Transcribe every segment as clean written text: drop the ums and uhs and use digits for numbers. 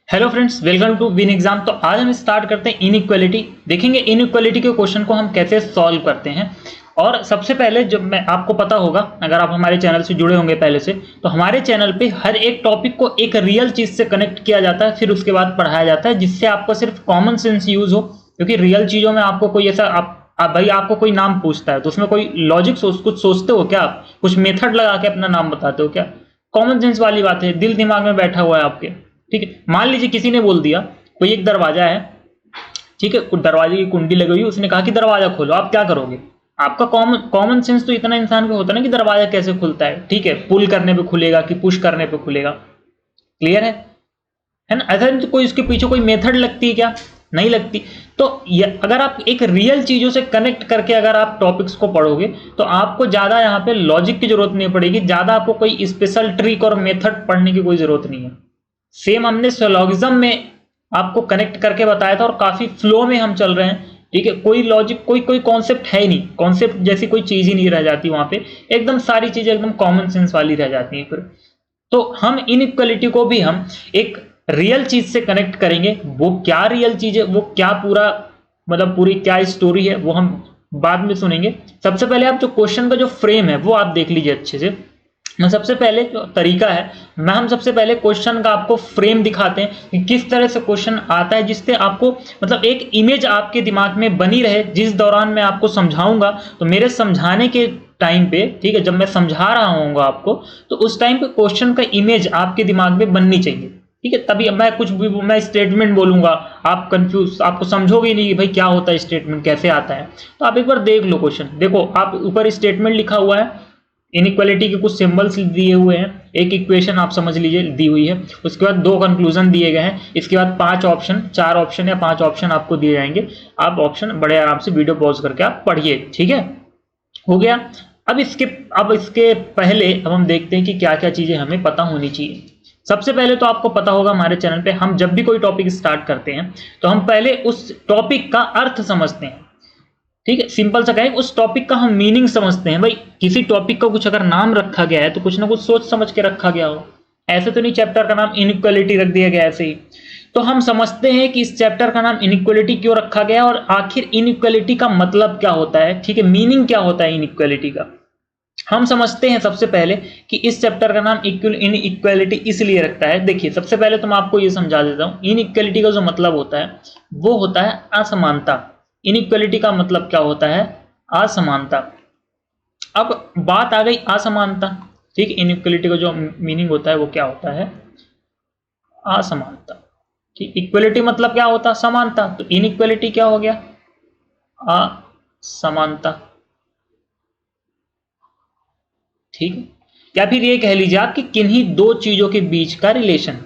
Hello friends, welcome to Win Exam. तो आज हम स्टार्ट करते हैं इनइक्वालिटी। देखेंगे इनइक्वालिटी के क्वेश्चन को हम कैसे सॉल्व करते हैं। और सबसे पहले जब मैं आपको पता होगा, अगर आप हमारे चैनल से जुड़े होंगे पहले से, तो हमारे चैनल पे हर एक टॉपिक को एक रियल चीज से कनेक्ट किया जाता है, फिर उसके बाद पढ़ाया जाता है, जिससे आपको सिर्फ कॉमन सेंस यूज हो। क्योंकि रियल चीजों में आपको कोई ऐसा आप भाई आपको कोई नाम पूछता है तो उसमें कोई लॉजिक कुछ सोचते हो क्या? आप कुछ मेथड लगा के अपना नाम बताते हो क्या? कॉमन सेंस वाली बात है, दिल दिमाग में बैठा हुआ है आपके। ठीक है, मान लीजिए किसी ने बोल दिया कोई एक दरवाजा है, ठीक है, दरवाजे की कुंडी लगी हुई, उसने कहा कि दरवाजा खोलो, आप क्या करोगे? आपका कॉमन कॉमन सेंस तो इतना इंसान को होता है ना कि दरवाजा कैसे खुलता है। ठीक है, पुल करने पे खुलेगा कि पुश करने पे खुलेगा। क्लियर है ना? ऐसा नहीं तो कोई इसके पीछे कोई मेथड लगती है क्या? नहीं लगती। तो अगर आप एक रियल चीजों से कनेक्ट करके अगर आप टॉपिक्स को पढ़ोगे तो आपको ज्यादा यहाँ पे लॉजिक की जरूरत नहीं पड़ेगी, ज्यादा आपको कोई स्पेशल ट्रिक और मेथड पढ़ने की कोई जरूरत नहीं है। सेम हमने सिलोगिज्म में आपको कनेक्ट करके बताया था और काफी फ्लो में हम चल रहे हैं। ठीक है, कोई लॉजिक कोई कॉन्सेप्ट है ही नहीं, कॉन्सेप्ट जैसी कोई चीज ही नहीं रह जाती वहां पे, एकदम सारी चीजें एकदम कॉमन सेंस वाली रह जाती हैं। फिर तो हम इनइक्वालिटी को भी हम एक रियल चीज से कनेक्ट करेंगे। वो क्या रियल चीज है, वो क्या पूरा मतलब पूरी क्या स्टोरी है, वो हम बाद में सुनेंगे। सबसे पहले आप जो क्वेश्चन का जो फ्रेम है वो आप देख लीजिए अच्छे से। मैं सबसे पहले जो तरीका है, हम सबसे पहले क्वेश्चन का आपको फ्रेम दिखाते हैं कि किस तरह से क्वेश्चन आता है, जिससे आपको मतलब एक इमेज आपके दिमाग में बनी रहे। जिस दौरान मैं आपको समझाऊंगा तो मेरे समझाने के टाइम पे, ठीक है, जब मैं समझा रहा हूँ आपको, तो उस टाइम पे क्वेश्चन का इमेज आपके दिमाग में बननी चाहिए। ठीक है, तभी मैं कुछ भी मैं स्टेटमेंट बोलूंगा, आप कंफ्यूज, आपको समझोगे ही नहीं कि भाई क्या होता है स्टेटमेंट, कैसे आता है। तो आप एक बार देख लो क्वेश्चन। देखो, आप ऊपर स्टेटमेंट लिखा हुआ है, इनइक्वालिटी के कुछ सिंबल्स दिए हुए हैं, एक इक्वेशन आप समझ लीजिए दी हुई है, उसके बाद दो कंक्लूजन दिए गए हैं, इसके बाद 5 ऑप्शन, 4 ऑप्शन या 5 ऑप्शन आपको दिए जाएंगे। आप ऑप्शन बड़े आराम से वीडियो पॉज करके आप पढ़िए। ठीक है, हो गया। अब इसके पहले अब हम देखते हैं कि क्या क्या चीजें हमें पता होनी चाहिए। सबसे पहले तो आपको पता होगा हमारे चैनल पे हम जब भी कोई टॉपिक स्टार्ट करते हैं तो हम पहले उस टॉपिक का अर्थ समझते हैं। ठीक है, सिंपल सा कहें, उस टॉपिक का हम मीनिंग समझते हैं। भाई किसी टॉपिक का कुछ अगर नाम रखा गया है तो कुछ ना कुछ सोच समझ के रखा गया हो। ऐसे तो नहीं चैप्टर का नाम इनइक्वालिटी रख दिया गया ऐसे ही। तो हम समझते हैं कि इस चैप्टर का नाम इनइक्वालिटी क्यों रखा गया और आखिर इनइक्वालिटी का मतलब क्या होता है। ठीक है, मीनिंग क्या होता है इनइक्वालिटी का, हम समझते हैं सबसे पहले कि इस चैप्टर का नाम इनइक्वालिटी इसलिए रखता है। देखिए, सबसे पहले तो मैं आपको ये समझा देता हूं, इनइक्वालिटी का जो मतलब होता है वो होता है असमानता। इनइक्वालिटी का मतलब क्या होता है? असमानता। अब बात आ गई असमानता। ठीक, इनइक्वालिटी का जो मीनिंग होता है वो क्या होता है? असमानता। ठीक, इक्वालिटी मतलब क्या होता है? समानता। तो इनइक्वालिटी क्या हो गया? असमानता। ठीक है, या फिर ये कह लीजिए आप कि किन्हीं दो चीजों के बीच का रिलेशन।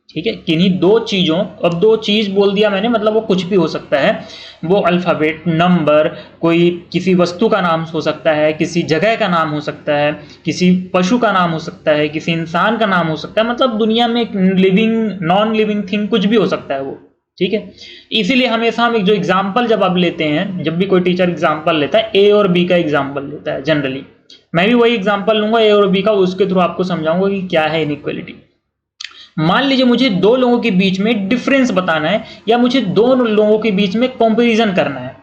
ठीक है, किन्हीं दो चीजों, अब दो चीज बोल दिया मैंने, मतलब वो कुछ भी हो सकता है। वो अल्फाबेट, नंबर, कोई किसी वस्तु का नाम हो सकता है, किसी जगह का नाम हो सकता है, किसी पशु का नाम हो सकता है, किसी इंसान का नाम हो सकता है। मतलब दुनिया में एक लिविंग नॉन लिविंग थिंग कुछ भी हो सकता है वो। ठीक है, इसीलिए हमेशा हम एक जो एग्जाम्पल जब आप लेते हैं, जब भी कोई टीचर एग्जाम्पल लेता है, ए और बी का एग्जाम्पल लेता है जनरली। मैं भी वही एग्जाम्पल लूंगा ए और बी का, उसके थ्रू आपको समझाऊंगा कि क्या है इनइक्वालिटी। मान लीजिए मुझे दो लोगों के बीच में डिफरेंस बताना है, या मुझे दो लोगों के बीच में कंपैरिजन करना है।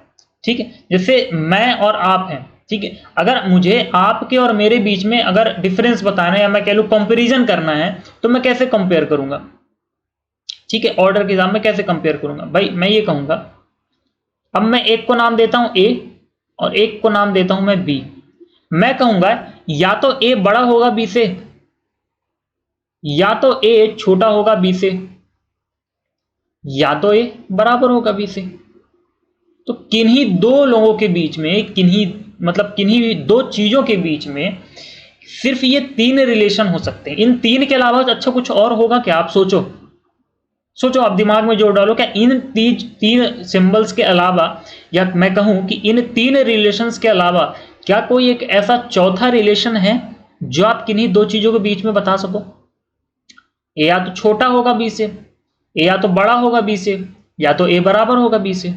ठीक है, जैसे मैं और आप हैं। ठीक है, अगर मुझे आपके और मेरे बीच में अगर डिफरेंस बताना है, या मैं कह लूं कंपैरिजन करना है, तो मैं कैसे कंपेयर करूंगा? ठीक है, ऑर्डर के हिसाब में कैसे कंपेयर करूंगा? भाई मैं ये कहूंगा, अब मैं एक को नाम देता हूं ए और एक को नाम देता हूं मैं बी। मैं कहूंगा या तो ए बड़ा होगा बी से, या तो ए छोटा होगा बी से, या तो ए बराबर होगा बी से। तो किन्हीं दो लोगों के बीच में, किन्हीं दो चीजों के बीच में सिर्फ ये तीन रिलेशन हो सकते हैं। इन तीन के अलावा अच्छा कुछ और होगा क्या? आप सोचो, आप दिमाग में जोड़ डालो, क्या इन तीन सिंबल्स के अलावा, या मैं कहूं कि इन तीन रिलेशंस के अलावा क्या कोई एक ऐसा चौथा रिलेशन है जो आप किन्हीं दो चीजों के बीच में बता सको? ए या तो छोटा होगा बी से, ए या तो बड़ा होगा बी से, या तो ए बराबर होगा बी से।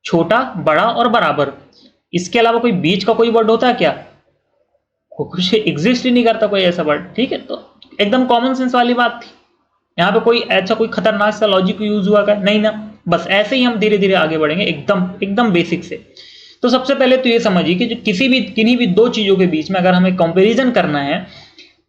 छोटा, बड़ा और बराबर, इसके अलावा कोई बीच का कोई वर्ड होता है क्या? कुछ एग्जिस्ट ही नहीं करता कोई ऐसा वर्ड। ठीक है, तो एकदम कॉमन सेंस वाली बात थी, यहाँ पे कोई ऐसा कोई खतरनाक सा लॉजिक यूज हुआ का नहीं ना, बस ऐसे ही हम धीरे धीरे आगे बढ़ेंगे एकदम बेसिक से। तो सबसे पहले तो ये समझिए कि जो किन्हीं भी दो चीजों के बीच में अगर हमें कंपैरिजन करना है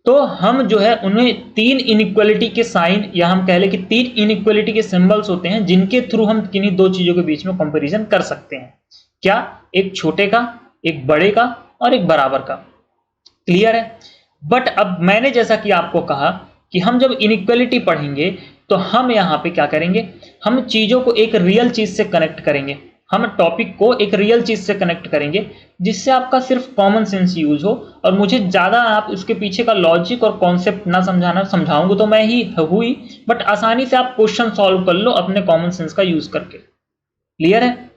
तो हम जो है उन्हें तीन इनइक्वालिटी के साइन या हम कह ले कि तीन इनइक्वालिटी के सिंबल्स होते हैं जिनके थ्रू हम किन्हीं दो चीजों के बीच में कंपैरिजन कर सकते हैं। क्या? एक छोटे का, एक बड़े का और एक बराबर का। क्लियर है? बट अब मैंने जैसा कि आपको कहा कि हम जब इनइक्वालिटी पढ़ेंगे तो हम यहाँ पे क्या करेंगे, हम चीजों को एक रियल चीज से कनेक्ट करेंगे, हम टॉपिक को एक रियल चीज से कनेक्ट करेंगे जिससे आपका सिर्फ कॉमन सेंस यूज हो और मुझे ज्यादा आप उसके पीछे का लॉजिक और कॉन्सेप्ट ना समझाऊंगा तो मैं ही हुई, बट आसानी से आप क्वेश्चन सॉल्व कर लो अपने कॉमन सेंस का यूज करके। क्लियर है?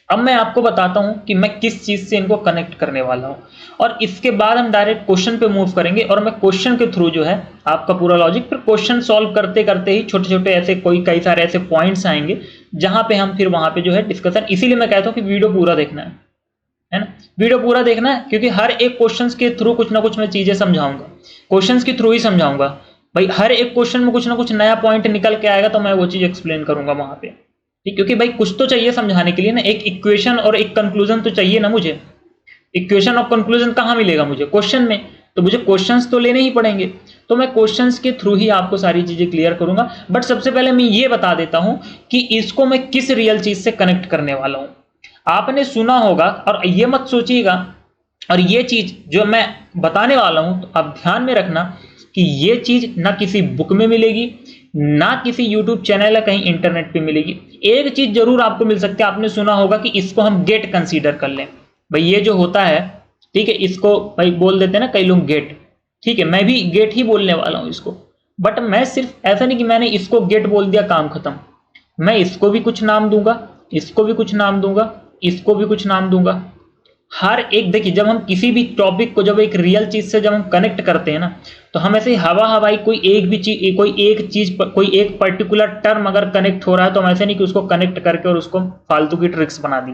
अब मैं आपको बताता हूं कि मैं किस चीज से इनको कनेक्ट करने वाला हूं और इसके बाद हम डायरेक्ट क्वेश्चन पे मूव करेंगे और मैं क्वेश्चन के थ्रू जो है आपका पूरा लॉजिक, फिर क्वेश्चन सॉल्व करते करते ही छोटे छोटे ऐसे कई सारे ऐसे पॉइंट्स आएंगे जहां पे हम फिर वहां पे जो है डिस्कशन। इसीलिए मैं कहता हूं कि वीडियो पूरा देखना है ना, वीडियो पूरा देखना है, क्योंकि हर एक क्वेश्चन के थ्रू कुछ ना कुछ मैं चीजें समझाऊंगा, क्वेश्चन के थ्रू ही समझाऊंगा भाई। हर एक क्वेश्चन में कुछ ना कुछ नया पॉइंट निकल के आएगा तो मैं वो चीज एक्सप्लेन करूंगा वहां पे, ठीक। क्योंकि भाई कुछ तो चाहिए समझाने के लिए ना, एक इक्वेशन और एक कंक्लूजन तो चाहिए ना मुझे। इक्वेशन और कंक्लूजन कहां मिलेगा मुझे? क्वेश्चन में। तो मुझे क्वेश्चंस तो लेने ही पड़ेंगे, तो मैं क्वेश्चंस के थ्रू ही आपको सारी चीजें क्लियर करूंगा। बट सबसे पहले मैं ये बता देता हूं कि इसको मैं किस रियल चीज से कनेक्ट करने वाला हूं। आपने सुना होगा और ये मत सोचिएगा, और ये चीज जो मैं बताने वाला हूं तो आप ध्यान में रखना कि ये चीज ना किसी बुक में मिलेगी, ना किसी YouTube चैनल या कहीं इंटरनेट पे मिलेगी। एक चीज जरूर आपको मिल सकती है, आपने सुना होगा कि इसको हम गेट कंसीडर कर लें। भाई ये जो होता है, ठीक है, इसको भाई बोल देते हैं ना कई लोग गेट, ठीक है, मैं भी गेट ही बोलने वाला हूं इसको। बट मैं सिर्फ ऐसा नहीं कि मैंने इसको गेट बोल दिया काम खत्म, मैं इसको भी कुछ नाम दूंगा, इसको भी कुछ नाम दूंगा, इसको भी कुछ नाम दूंगा। हर एक देखिए, जब हम किसी भी टॉपिक को जब एक रियल चीज से जब हम कनेक्ट करते हैं ना, तो हम ऐसे हवाई कोई एक चीज कोई एक पर्टिकुलर टर्म अगर कनेक्ट हो रहा है तो हम ऐसे नहीं कि उसको कनेक्ट करके और उसको फालतू की ट्रिक्स बना दी,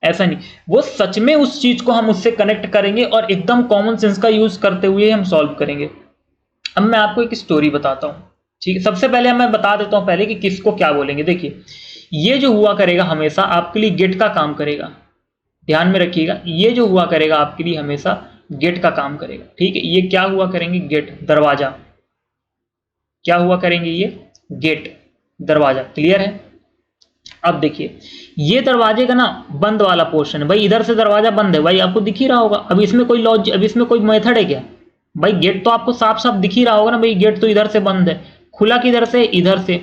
ऐसा नहीं। वो सच में उस चीज को हम उससे कनेक्ट करेंगे और एकदम कॉमन सेंस का यूज करते हुए हम सॉल्व करेंगे। अब मैं आपको एक स्टोरी बताता हूँ, ठीक है। सबसे पहले मैं बता देता हूँ पहले कि किसको क्या बोलेंगे। देखिए, ये जो हुआ करेगा हमेशा आपके लिए गेट का काम करेगा, ध्यान में रखिएगा। ये जो हुआ करेगा आपके लिए हमेशा गेट का काम करेगा, ठीक है। ये क्या हुआ करेंगे? गेट, दरवाजा। क्या हुआ करेंगे? ये गेट, दरवाजा। क्लियर है? अब देखिए, ये दरवाजे का ना बंद वाला पोर्शन है भाई, इधर से दरवाजा बंद है भाई, आपको दिख ही रहा होगा। अब इसमें कोई लॉजिक, अब इसमें कोई मेथड है क्या भाई? गेट तो आपको साफ साफ दिख ही रहा होगा ना भाई, गेट तो इधर से बंद है, खुला किधर से? इधर से।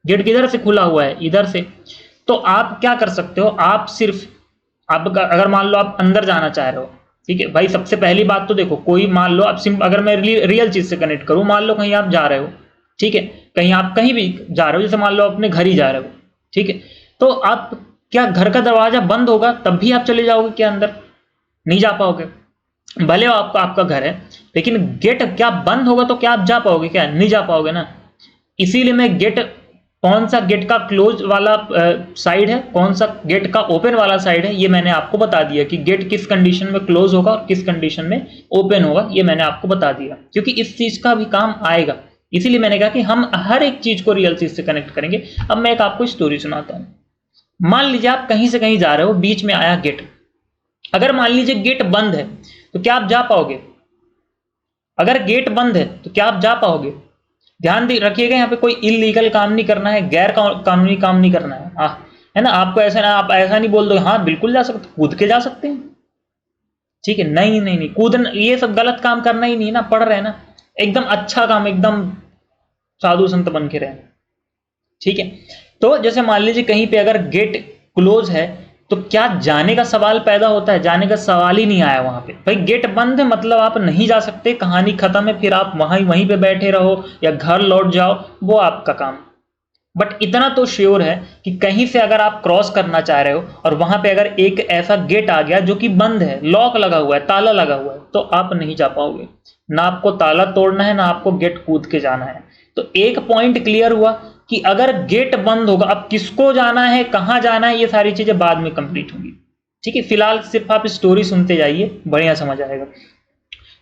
गेट किधर से खुला हुआ है? इधर से। तो आप क्या कर सकते हो, आप सिर्फ आप अगर मान लो आप अंदर जाना चाह रहे हो, ठीक है भाई। सबसे पहली बात तो देखो, कोई मान लो आप अगर मैं रियल चीज से कनेक्ट करूं, मान लो कहीं आप जा रहे हो, ठीक है, कहीं आप कहीं भी जा रहे हो, जैसे मान लो अपने घर ही जा रहे हो, ठीक है, तो आप क्या घर का दरवाजा बंद होगा तब भी आप चले जाओगे क्या अंदर? नहीं जा पाओगे। भले आपका घर है, लेकिन गेट क्या बंद होगा तो क्या आप जा पाओगे? क्या नहीं जा पाओगे ना। इसीलिए मैं गेट, कौन सा गेट का क्लोज वाला साइड है, कौन सा गेट का ओपन वाला साइड है, ये मैंने आपको बता दिया कि गेट किस कंडीशन में क्लोज होगा और किस कंडीशन में ओपन होगा, ये मैंने आपको बता दिया, क्योंकि इस चीज का भी काम आएगा। इसीलिए मैंने कहा कि हम हर एक चीज को रियल चीज से कनेक्ट करेंगे। अब मैं एक आपको स्टोरी सुनाता हूं। मान लीजिए आप कहीं से कहीं जा रहे हो, बीच में आया गेट। अगर मान लीजिए गेट बंद है तो क्या आप जा पाओगे? अगर गेट बंद है तो क्या आप जा पाओगे? ध्यान रखिएगा, यहाँ पे कोई इलीगल काम नहीं करना है, गैर कानूनी काम नहीं करना है, है ना। आपको ऐसा ना, आप ऐसा नहीं बोल दो हाँ बिल्कुल जा सकते, कूद के जा सकते हैं, ठीक है। नहीं नहीं नहीं, कूदना, ये सब गलत काम करना ही नहीं ना, पढ़ रहे हैं ना, एकदम अच्छा काम, एकदम साधु संत बन के रहे, ठीक है। तो जैसे मान लीजिए कहीं पे अगर गेट क्लोज है तो क्या जाने का सवाल पैदा होता है? जाने का सवाल ही नहीं आया वहां पे भाई। गेट बंद है मतलब आप नहीं जा सकते, कहानी खत्म है, फिर आप वहीं पे बैठे रहो या घर लौट जाओ, वो आपका काम। बट इतना तो श्योर है कि कहीं से अगर आप क्रॉस करना चाह रहे हो और वहां पे अगर एक ऐसा गेट आ गया जो कि बंद है, लॉक लगा हुआ है, ताला लगा हुआ है, तो आप नहीं जा पाओगे। ना आपको ताला तोड़ना है, ना आपको गेट कूद के जाना है। तो एक पॉइंट क्लियर हुआ कि अगर गेट बंद होगा, अब किसको जाना है, कहां जाना है, ये सारी चीजें बाद में कंप्लीट होंगी, ठीक है। फिलहाल सिर्फ आप स्टोरी सुनते जाइए, बढ़िया समझ आएगा।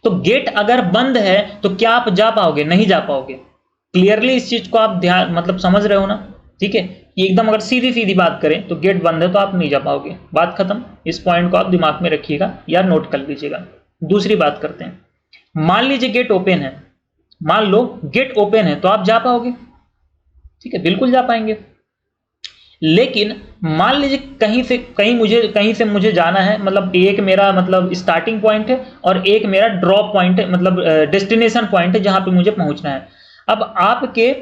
तो गेट अगर बंद है तो क्या आप जा पाओगे? नहीं जा पाओगे। क्लियरली इस चीज को आप ध्यान मतलब समझ रहे हो ना, ठीक है। एकदम अगर सीधी सीधी बात करें तो गेट बंद है तो आप नहीं जा पाओगे, बात खत्म। इस पॉइंट को आप दिमाग में रखिएगा या नोट कर लीजिएगा। दूसरी बात करते हैं, मान लीजिए गेट ओपन है, मान लो गेट ओपन है तो आप जा पाओगे, ठीक है, बिल्कुल जा पाएंगे। लेकिन मान लीजिए कहीं से मुझे जाना है, मतलब एक मेरा मतलब स्टार्टिंग पॉइंट है और एक मेरा ड्रॉप पॉइंट है, मतलब डेस्टिनेशन पॉइंट है जहां पे मुझे पहुंचना है। अब आपके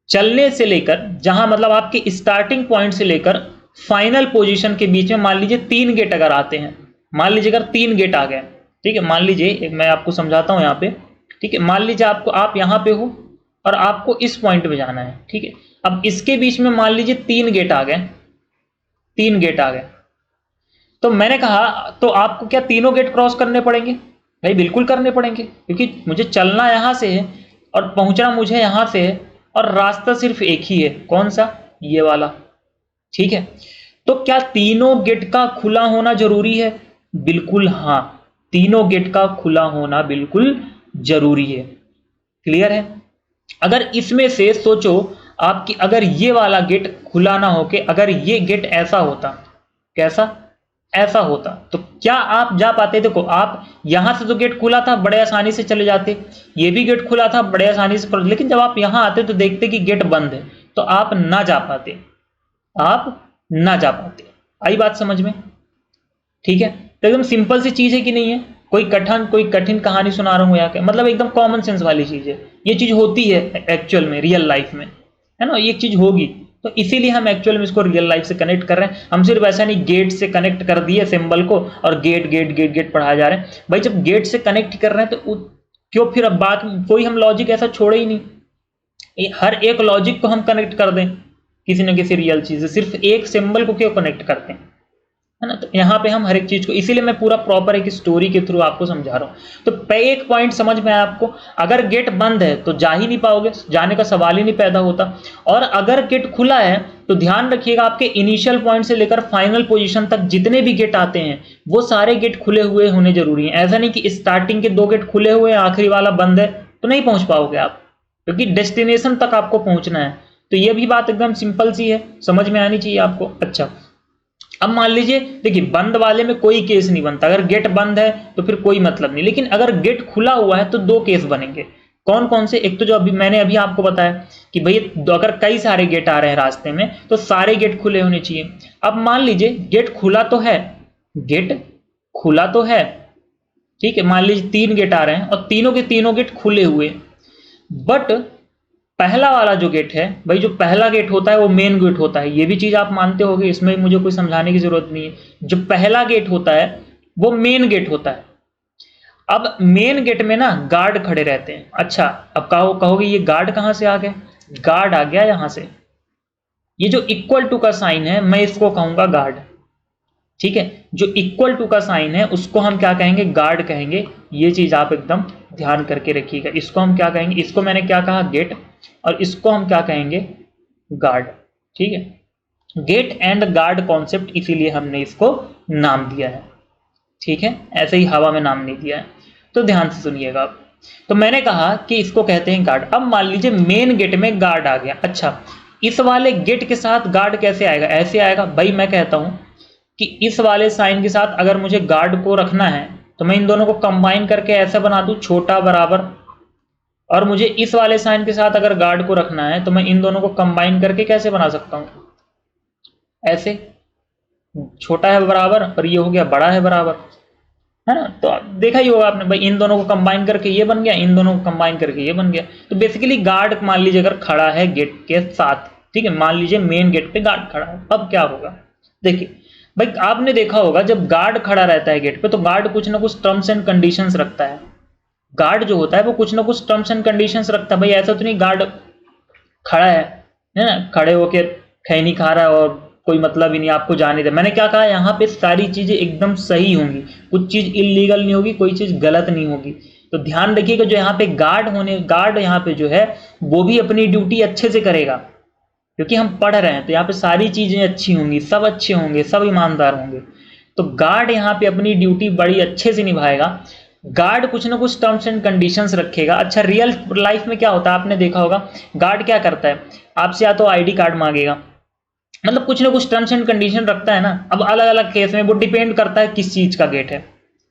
चलने से लेकर जहां मतलब आपके स्टार्टिंग पॉइंट से लेकर फाइनल पोजीशन के बीच में मान लीजिए 3 गेट अगर आते हैं, मान लीजिए अगर 3 गेट आ गए, ठीक है, मान लीजिए मैं आपको समझाता हूं यहाँ पे, ठीक है। मान लीजिए आप यहाँ पे हो और आपको इस पॉइंट पे जाना है, ठीक है। अब इसके बीच में मान लीजिए 3 गेट आ गए, 3 गेट आ गए, तो मैंने कहा तो आपको क्या तीनों गेट क्रॉस करने पड़ेंगे? भाई बिल्कुल करने पड़ेंगे, क्योंकि मुझे चलना यहां से है और पहुंचना मुझे यहां से है और रास्ता सिर्फ एक ही है, कौन सा? ये वाला, ठीक है। तो क्या तीनों गेट का खुला होना जरूरी है? बिल्कुल हाँ, तीनों गेट का खुला होना बिल्कुल जरूरी है। क्लियर है? अगर इसमें से सोचो आपकी अगर ये वाला गेट खुला ना होके अगर ये गेट ऐसा होता, कैसा? ऐसा होता, तो क्या आप जा पाते? देखो आप यहां से तो गेट खुला था, बड़े आसानी से चले जाते, ये भी गेट खुला था, बड़े आसानी से, लेकिन जब आप यहां आते तो देखते कि गेट बंद है, तो आप ना जा पाते, आप ना जा पाते। आई बात समझ में? ठीक है, तो एकदम सिंपल सी चीज है कि नहीं है? कोई कठिन कहानी सुना रहा हूं या क्या, मतलब एकदम कॉमन सेंस वाली चीज है। ये चीज होती है एक्चुअल में, रियल लाइफ में, है ना, ये चीज होगी, तो इसीलिए हम एक्चुअल में इसको रियल लाइफ से कनेक्ट कर रहे हैं। हम सिर्फ ऐसा नहीं गेट से कनेक्ट कर दिए सिंबल को और गेट गेट गेट गेट पढ़ाए जा रहे हैं। भाई जब गेट से कनेक्ट कर रहे हैं तो क्यों फिर अब बात कोई हम लॉजिक ऐसा छोड़े ही नहीं, हर एक लॉजिक को हम कनेक्ट कर दें किसी न किसी रियल चीज से, सिर्फ एक सिंबल को क्यों कनेक्ट करते हैं, है ना। तो यहाँ पे हम हर एक चीज को, इसीलिए मैं पूरा प्रॉपर एक स्टोरी के थ्रू आपको समझा रहा हूँ। तो एक पॉइंट समझ में आया आपको, अगर गेट बंद है तो जा ही नहीं पाओगे, जाने का सवाल ही नहीं पैदा होता। और अगर गेट खुला है तो ध्यान रखिएगा आपके इनिशियल पॉइंट से लेकर फाइनल पोजीशन तक जितने भी गेट आते हैं वो सारे गेट खुले हुए होने जरूरी है। ऐसा नहीं कि स्टार्टिंग के 2 गेट खुले हुए हैं, आखिरी वाला बंद है, तो नहीं पहुंच पाओगे आप, क्योंकि डेस्टिनेशन तक आपको पहुंचना है। तो ये भी बात एकदम सिंपल सी है, समझ में आनी चाहिए आपको। अच्छा, अब मान लीजिए, देखिए बंद वाले में कोई केस नहीं बनता, अगर गेट बंद है तो फिर कोई मतलब नहीं, लेकिन अगर गेट खुला हुआ है तो 2 केस बनेंगे। कौन कौन से? एक तो जो मैंने अभी आपको बताया कि भाई अगर कई सारे गेट आ रहे हैं रास्ते में तो सारे गेट खुले होने चाहिए। अब मान लीजिए गेट खुला तो है, गेट खुला तो है, ठीक है, मान लीजिए 3 गेट आ रहे हैं और तीनों के तीनों गेट खुले हुए, बट पहला वाला जो गेट है, भाई जो पहला गेट होता है वो मेन गेट होता है, ये भी चीज आप मानते होगे, इसमें मुझे कोई समझाने की जरूरत नहीं है। जो पहला गेट होता है वो मेन गेट होता है। अब मेन गेट में ना गार्ड खड़े रहते हैं। अच्छा, अब कहोगे ये गार्ड कहां से आ गए? गार्ड आ गया यहां से, ये जो इक्वल टू का साइन है मैं इसको कहूंगा गार्ड, ठीक है। जो इक्वल टू का साइन है उसको हम क्या कहेंगे? गार्ड कहेंगे। ये चीज आप एकदम ध्यान करके रखिएगा। इसको हम क्या कहेंगे? इसको मैंने क्या कहा? गेट, और इसको हम क्या कहेंगे? गार्ड, ठीक है। गेट एंड गार्ड कॉन्सेप्ट, इसीलिए हमने इसको नाम दिया है, ठीक है, ऐसे ही हवा में नाम नहीं दिया है। तो ध्यान से सुनिएगा आप। तो मैंने कहा कि इसको कहते हैं गार्ड। अब मान लीजिए मेन गेट में गार्ड आ गया। अच्छा, इस वाले गेट के साथ गार्ड कैसे आएगा? ऐसे आएगा। भाई मैं कहता हूं कि इस वाले साइन के साथ अगर मुझे गार्ड को रखना है तो मैं इन दोनों को कंबाइन करके ऐसा बना दूं, छोटा बराबर, और मुझे इस वाले साइन के साथ अगर गार्ड को रखना है तो मैं इन दोनों को कंबाइन करके कैसे बना सकता हूं? ऐसे, छोटा है बराबर और ये हो गया बड़ा है बराबर, है ना। तो देखा ही होगा आपने, भाई इन दोनों को कंबाइन करके ये बन गया, इन दोनों को कंबाइन करके ये बन गया। तो बेसिकली गार्ड मान लीजिए अगर खड़ा है गेट के साथ, ठीक है, मान लीजिए मेन गेट पे गार्ड खड़ा है, अब क्या होगा? देखिए भाई, आपने देखा होगा जब गार्ड खड़ा रहता है गेट पे तो गार्ड कुछ ना कुछ टर्म्स एंड कंडीशंस रखता है। गार्ड जो होता है वो कुछ ना कुछ टर्म्स एंड कंडीशंस रखता है। भाई ऐसा तो नहीं गार्ड खड़ा है ना, खड़े होके खैनी खा रहा है और कोई मतलब ही नहीं, आपको जाने दे। मैंने क्या कहा? यहाँ पे सारी चीजें एकदम सही होंगी, कुछ चीज इलीगल नहीं होगी, कोई चीज गलत नहीं होगी। तो ध्यान रखिएगा, जो यहाँ पे गार्ड यहाँ पे जो है वो भी अपनी ड्यूटी अच्छे से करेगा, क्योंकि हम पढ़ रहे हैं तो यहाँ पे सारी चीजें अच्छी होंगी, सब अच्छे होंगे, सब ईमानदार होंगे। तो गार्ड यहाँ पे अपनी ड्यूटी बड़ी अच्छे से निभाएगा। गार्ड कुछ ना कुछ टर्म्स एंड कंडीशंस रखेगा। अच्छा, रियल लाइफ में क्या होता है, आपने देखा होगा, गार्ड क्या करता है, आपसे या तो आईडी कार्ड मांगेगा, मतलब कुछ ना कुछ टर्म्स एंड कंडीशन रखता है ना। अब अलग अलग केस में वो डिपेंड करता है किस चीज का गेट है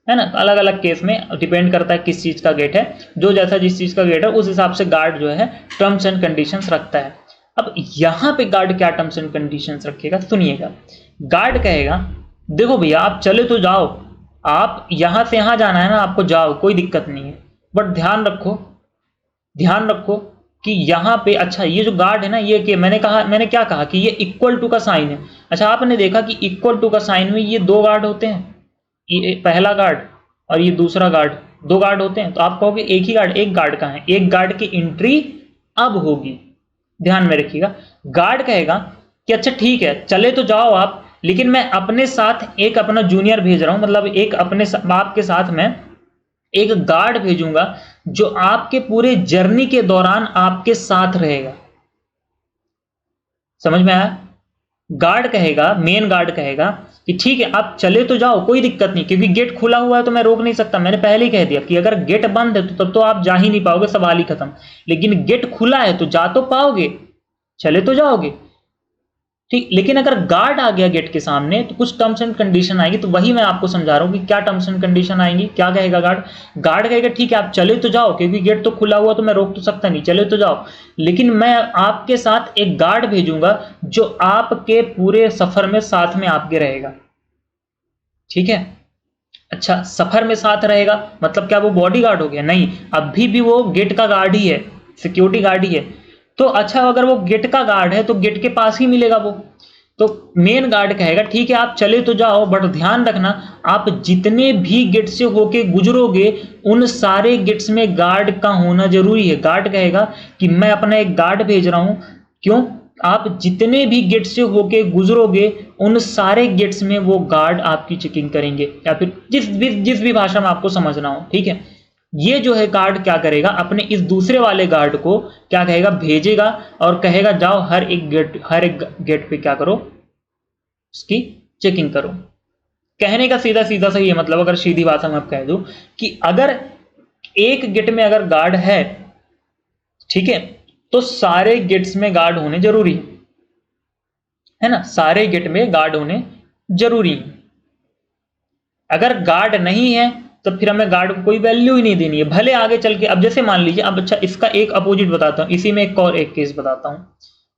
ना, अलग अलग केस में डिपेंड करता है किस चीज का गेट है, जो जैसा जिस चीज का गेट है उस हिसाब से गार्ड जो है टर्म्स एंड कंडीशंस रखता है। अब यहां पे गार्ड क्या टर्म्स एंड कंडीशंस रखेगा, सुनिएगा। गार्ड कहेगा देखो भैया आप चले तो जाओ, आप यहां से यहां जाना है ना, आपको जाओ, कोई दिक्कत नहीं है, बट ध्यान रखो कि यहाँ पे, अच्छा ये जो गार्ड है ना, ये कि मैंने क्या कहा कि ये इक्वल टू का साइन है। अच्छा, आपने देखा कि इक्वल टू का साइन में ये दो गार्ड होते हैं, ये पहला गार्ड और ये दूसरा गार्ड, दो गार्ड होते हैं। तो आप कहोगे एक ही गार्ड, एक गार्ड कहाँ है, एक गार्ड की एंट्री अब होगी, ध्यान में रखिएगा। गार्ड कहेगा कि अच्छा ठीक है चले तो जाओ आप, लेकिन मैं अपने साथ एक अपना जूनियर भेज रहा हूं, मतलब एक अपने आपके साथ मैं एक गार्ड भेजूंगा जो आपके पूरे जर्नी के दौरान आपके साथ रहेगा। समझ में आया? गार्ड कहेगा, मेन गार्ड कहेगा कि ठीक है आप चले तो जाओ, कोई दिक्कत नहीं, क्योंकि गेट खुला हुआ है तो मैं रोक नहीं सकता। मैंने पहले ही कह दिया कि अगर गेट बंद है तो तब तो आप जा ही नहीं पाओगे, सवाल ही खत्म। लेकिन गेट खुला है तो जा तो पाओगे, चले तो जाओगे, ठीक। लेकिन अगर गार्ड आ गया गेट के सामने तो कुछ टर्म्स एंड कंडीशन आएगी, तो वही मैं आपको समझा रहा हूं कि क्या टर्म्स एंड कंडीशन आएंगी। क्या कहेगा गार्ड कहेगा ठीक है आप चले तो जाओ, क्योंकि गेट तो खुला हुआ तो मैं रोक तो सकता नहीं, चले तो जाओ, लेकिन मैं आपके साथ एक गार्ड भेजूंगा जो आपके पूरे सफर में साथ में आपके रहेगा, ठीक है। अच्छा, सफर में साथ रहेगा मतलब क्या वो बॉडी गार्ड हो गया? नहीं, अभी भी वो गेट का गार्ड ही है, सिक्योरिटी गार्ड ही है। तो अच्छा, अगर वो गेट का गार्ड है तो गेट के पास ही मिलेगा वो। तो मेन गार्ड कहेगा ठीक है आप चले तो जाओ, बट ध्यान रखना आप जितने भी गेट से होके गुजरोगे उन सारे गेट्स में गार्ड का होना जरूरी है। गार्ड कहेगा कि मैं अपना एक गार्ड भेज रहा हूं, क्यों? आप जितने भी गेट से होके गुजरोगे उन सारे गेट्स में वो गार्ड आपकी चेकिंग करेंगे, या फिर जिस भी भाषा में आपको समझना हो, ठीक है। ये जो है गार्ड क्या करेगा, अपने इस दूसरे वाले गार्ड को क्या कहेगा, भेजेगा और कहेगा जाओ हर एक गेट पे क्या करो, उसकी चेकिंग करो। कहने का सीधा सीधा सा ये मतलब, अगर सीधी भाषा में आप कह दूं कि अगर एक गेट में अगर गार्ड है, ठीक है, तो सारे गेट्स में गार्ड होने जरूरी है ना, सारे गेट में गार्ड होने जरूरी है। अगर गार्ड नहीं है तो फिर हमें गार्ड को कोई वैल्यू ही नहीं देनी है, भले आगे चल के। अब जैसे मान लीजिए, अब अच्छा इसका एक अपोजिट बताता हूं, इसी में एक और एक केस बताता हूं।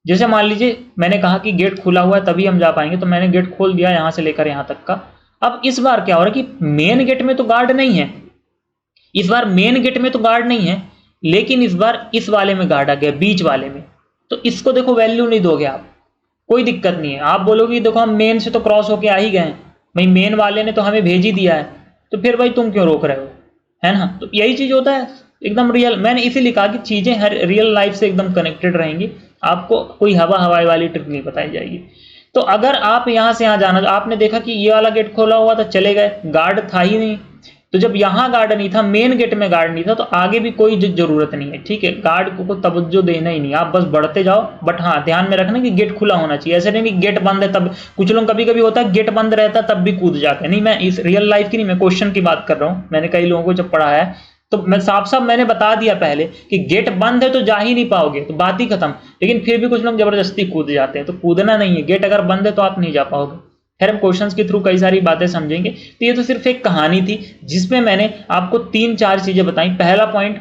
जैसे मान लीजिए मैंने कहा कि गेट खुला हुआ है तभी हम जा पाएंगे, तो मैंने गेट खोल दिया यहां से लेकर यहां तक का। अब इस बार क्या हो रहा है कि मेन गेट में तो गार्ड नहीं है, इस बार मेन गेट में तो गार्ड नहीं है, लेकिन इस बार इस वाले में गार्ड आ गया, बीच वाले में। तो इसको देखो वैल्यू नहीं दोगे आप, कोई दिक्कत नहीं है। आप बोलोगे देखो हम मेन से तो क्रॉस होके आ ही गए, भाई मेन वाले ने तो हमें भेज ही दिया है, तो फिर भाई तुम क्यों रोक रहे हो, है ना। तो यही चीज होता है एकदम रियल। मैंने इसीलिए कहा कि चीजें हर रियल लाइफ से एकदम कनेक्टेड रहेंगी, आपको कोई हवाई वाली ट्रिक नहीं बताई जाएगी। तो अगर आप यहां से यहां जाना, आपने देखा कि ये वाला गेट खोला हुआ था, चले गए, गार्ड था ही नहीं। तो जब यहां गार्ड नहीं था, मेन गेट में गार्ड नहीं था, तो आगे भी कोई जरूरत नहीं है, ठीक है। गार्ड को तवज्जो देना ही नहीं, आप बस बढ़ते जाओ। बट हाँ ध्यान में रखना कि गेट खुला होना चाहिए, ऐसे नहीं गेट बंद है तब। कुछ लोग कभी कभी होता है गेट बंद रहता है तब भी कूद जाते हैं, नहीं मैं इस रियल लाइफ की नहीं, मैं क्वेश्चन की बात कर रहा हूं। मैंने कई लोगों को जब पढ़ाया है तो मैं साफ साफ मैंने बता दिया पहले कि गेट बंद है तो जा ही नहीं पाओगे, तो बात ही खत्म। लेकिन फिर भी कुछ लोग जबरदस्ती कूद जाते हैं, तो कूदना नहीं है, गेट अगर बंद है तो आप नहीं जा पाओगे। खैर हम क्वेश्चंस के थ्रू कई सारी बातें समझेंगे। तो ये तो सिर्फ एक कहानी थी जिसमें मैंने आपको 3-4 चीजें बताई। पहला पॉइंट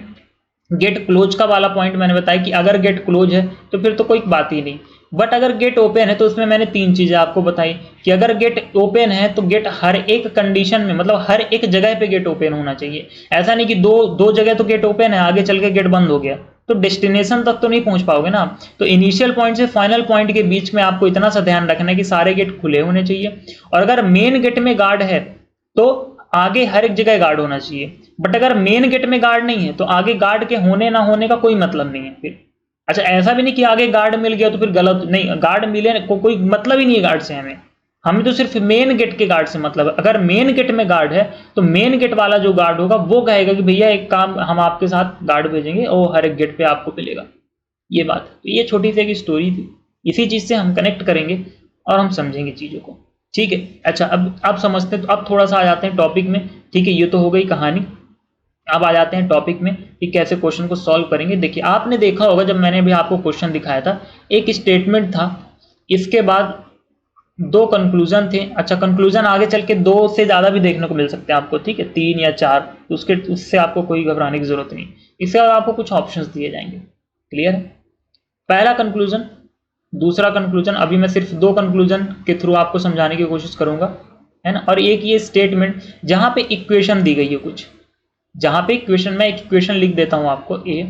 गेट क्लोज का वाला पॉइंट मैंने बताया कि अगर गेट क्लोज है तो फिर तो कोई बात ही नहीं, बट अगर गेट ओपन है तो उसमें मैंने 3 चीजें आपको बताई कि अगर गेट ओपन है तो गेट हर एक कंडीशन में, मतलब हर एक जगह पे गेट ओपन होना चाहिए। ऐसा नहीं कि दो जगह तो गेट ओपन है, आगे चल के गेट बंद हो गया, तो डेस्टिनेशन तक तो नहीं पहुंच पाओगे ना। तो इनिशियल पॉइंट से फाइनल पॉइंट के बीच में आपको इतना सा ध्यान रखना है कि सारे गेट खुले होने चाहिए, और अगर मेन गेट में गार्ड है तो आगे हर एक जगह गार्ड होना चाहिए। बट अगर मेन गेट में गार्ड नहीं है तो आगे गार्ड के होने ना होने का कोई मतलब नहीं है फिर। अच्छा, ऐसा भी नहीं कि आगे गार्ड मिल गया तो फिर गलत, नहीं, गार्ड मिले कोई मतलब ही नहीं है गार्ड से, हमें तो सिर्फ मेन गेट के गार्ड से मतलब है। अगर मेन गेट में गार्ड है तो मेन गेट वाला जो गार्ड होगा वो कहेगा कि भैया एक काम, हम आपके साथ गार्ड भेजेंगे और हर एक गेट पे आपको मिलेगा, ये बात। तो ये छोटी सी एक स्टोरी थी, इसी चीज से हम कनेक्ट करेंगे और हम समझेंगे चीजों को, ठीक है। अच्छा, अब आप समझते हैं, तो अब थोड़ा सा आ जाते हैं टॉपिक में, ठीक है। ये तो हो गई कहानी। अब आ जाते हैं टॉपिक में कि कैसे क्वेश्चन को सॉल्व करेंगे। देखिए आपने देखा होगा जब मैंने भी आपको क्वेश्चन दिखाया था, एक स्टेटमेंट था, इसके बाद दो कंक्लूजन थे। अच्छा कंक्लूजन आगे चल के दो से ज्यादा भी देखने को मिल सकते हैं आपको, ठीक है, 3 या 4, उससे आपको कोई घबराने की जरूरत नहीं। इसके बाद आपको कुछ ऑप्शंस दिए जाएंगे। क्लियर है? पहला कंक्लूजन, दूसरा कंक्लूजन। अभी मैं सिर्फ दो कंक्लूजन के थ्रू आपको समझाने की कोशिश करूंगा, है ना। और एक ये स्टेटमेंट जहां पे इक्वेशन दी गई है कुछ, जहां पे इक्वेशन, मैं एक इक्वेशन लिख देता हूं आपको, ए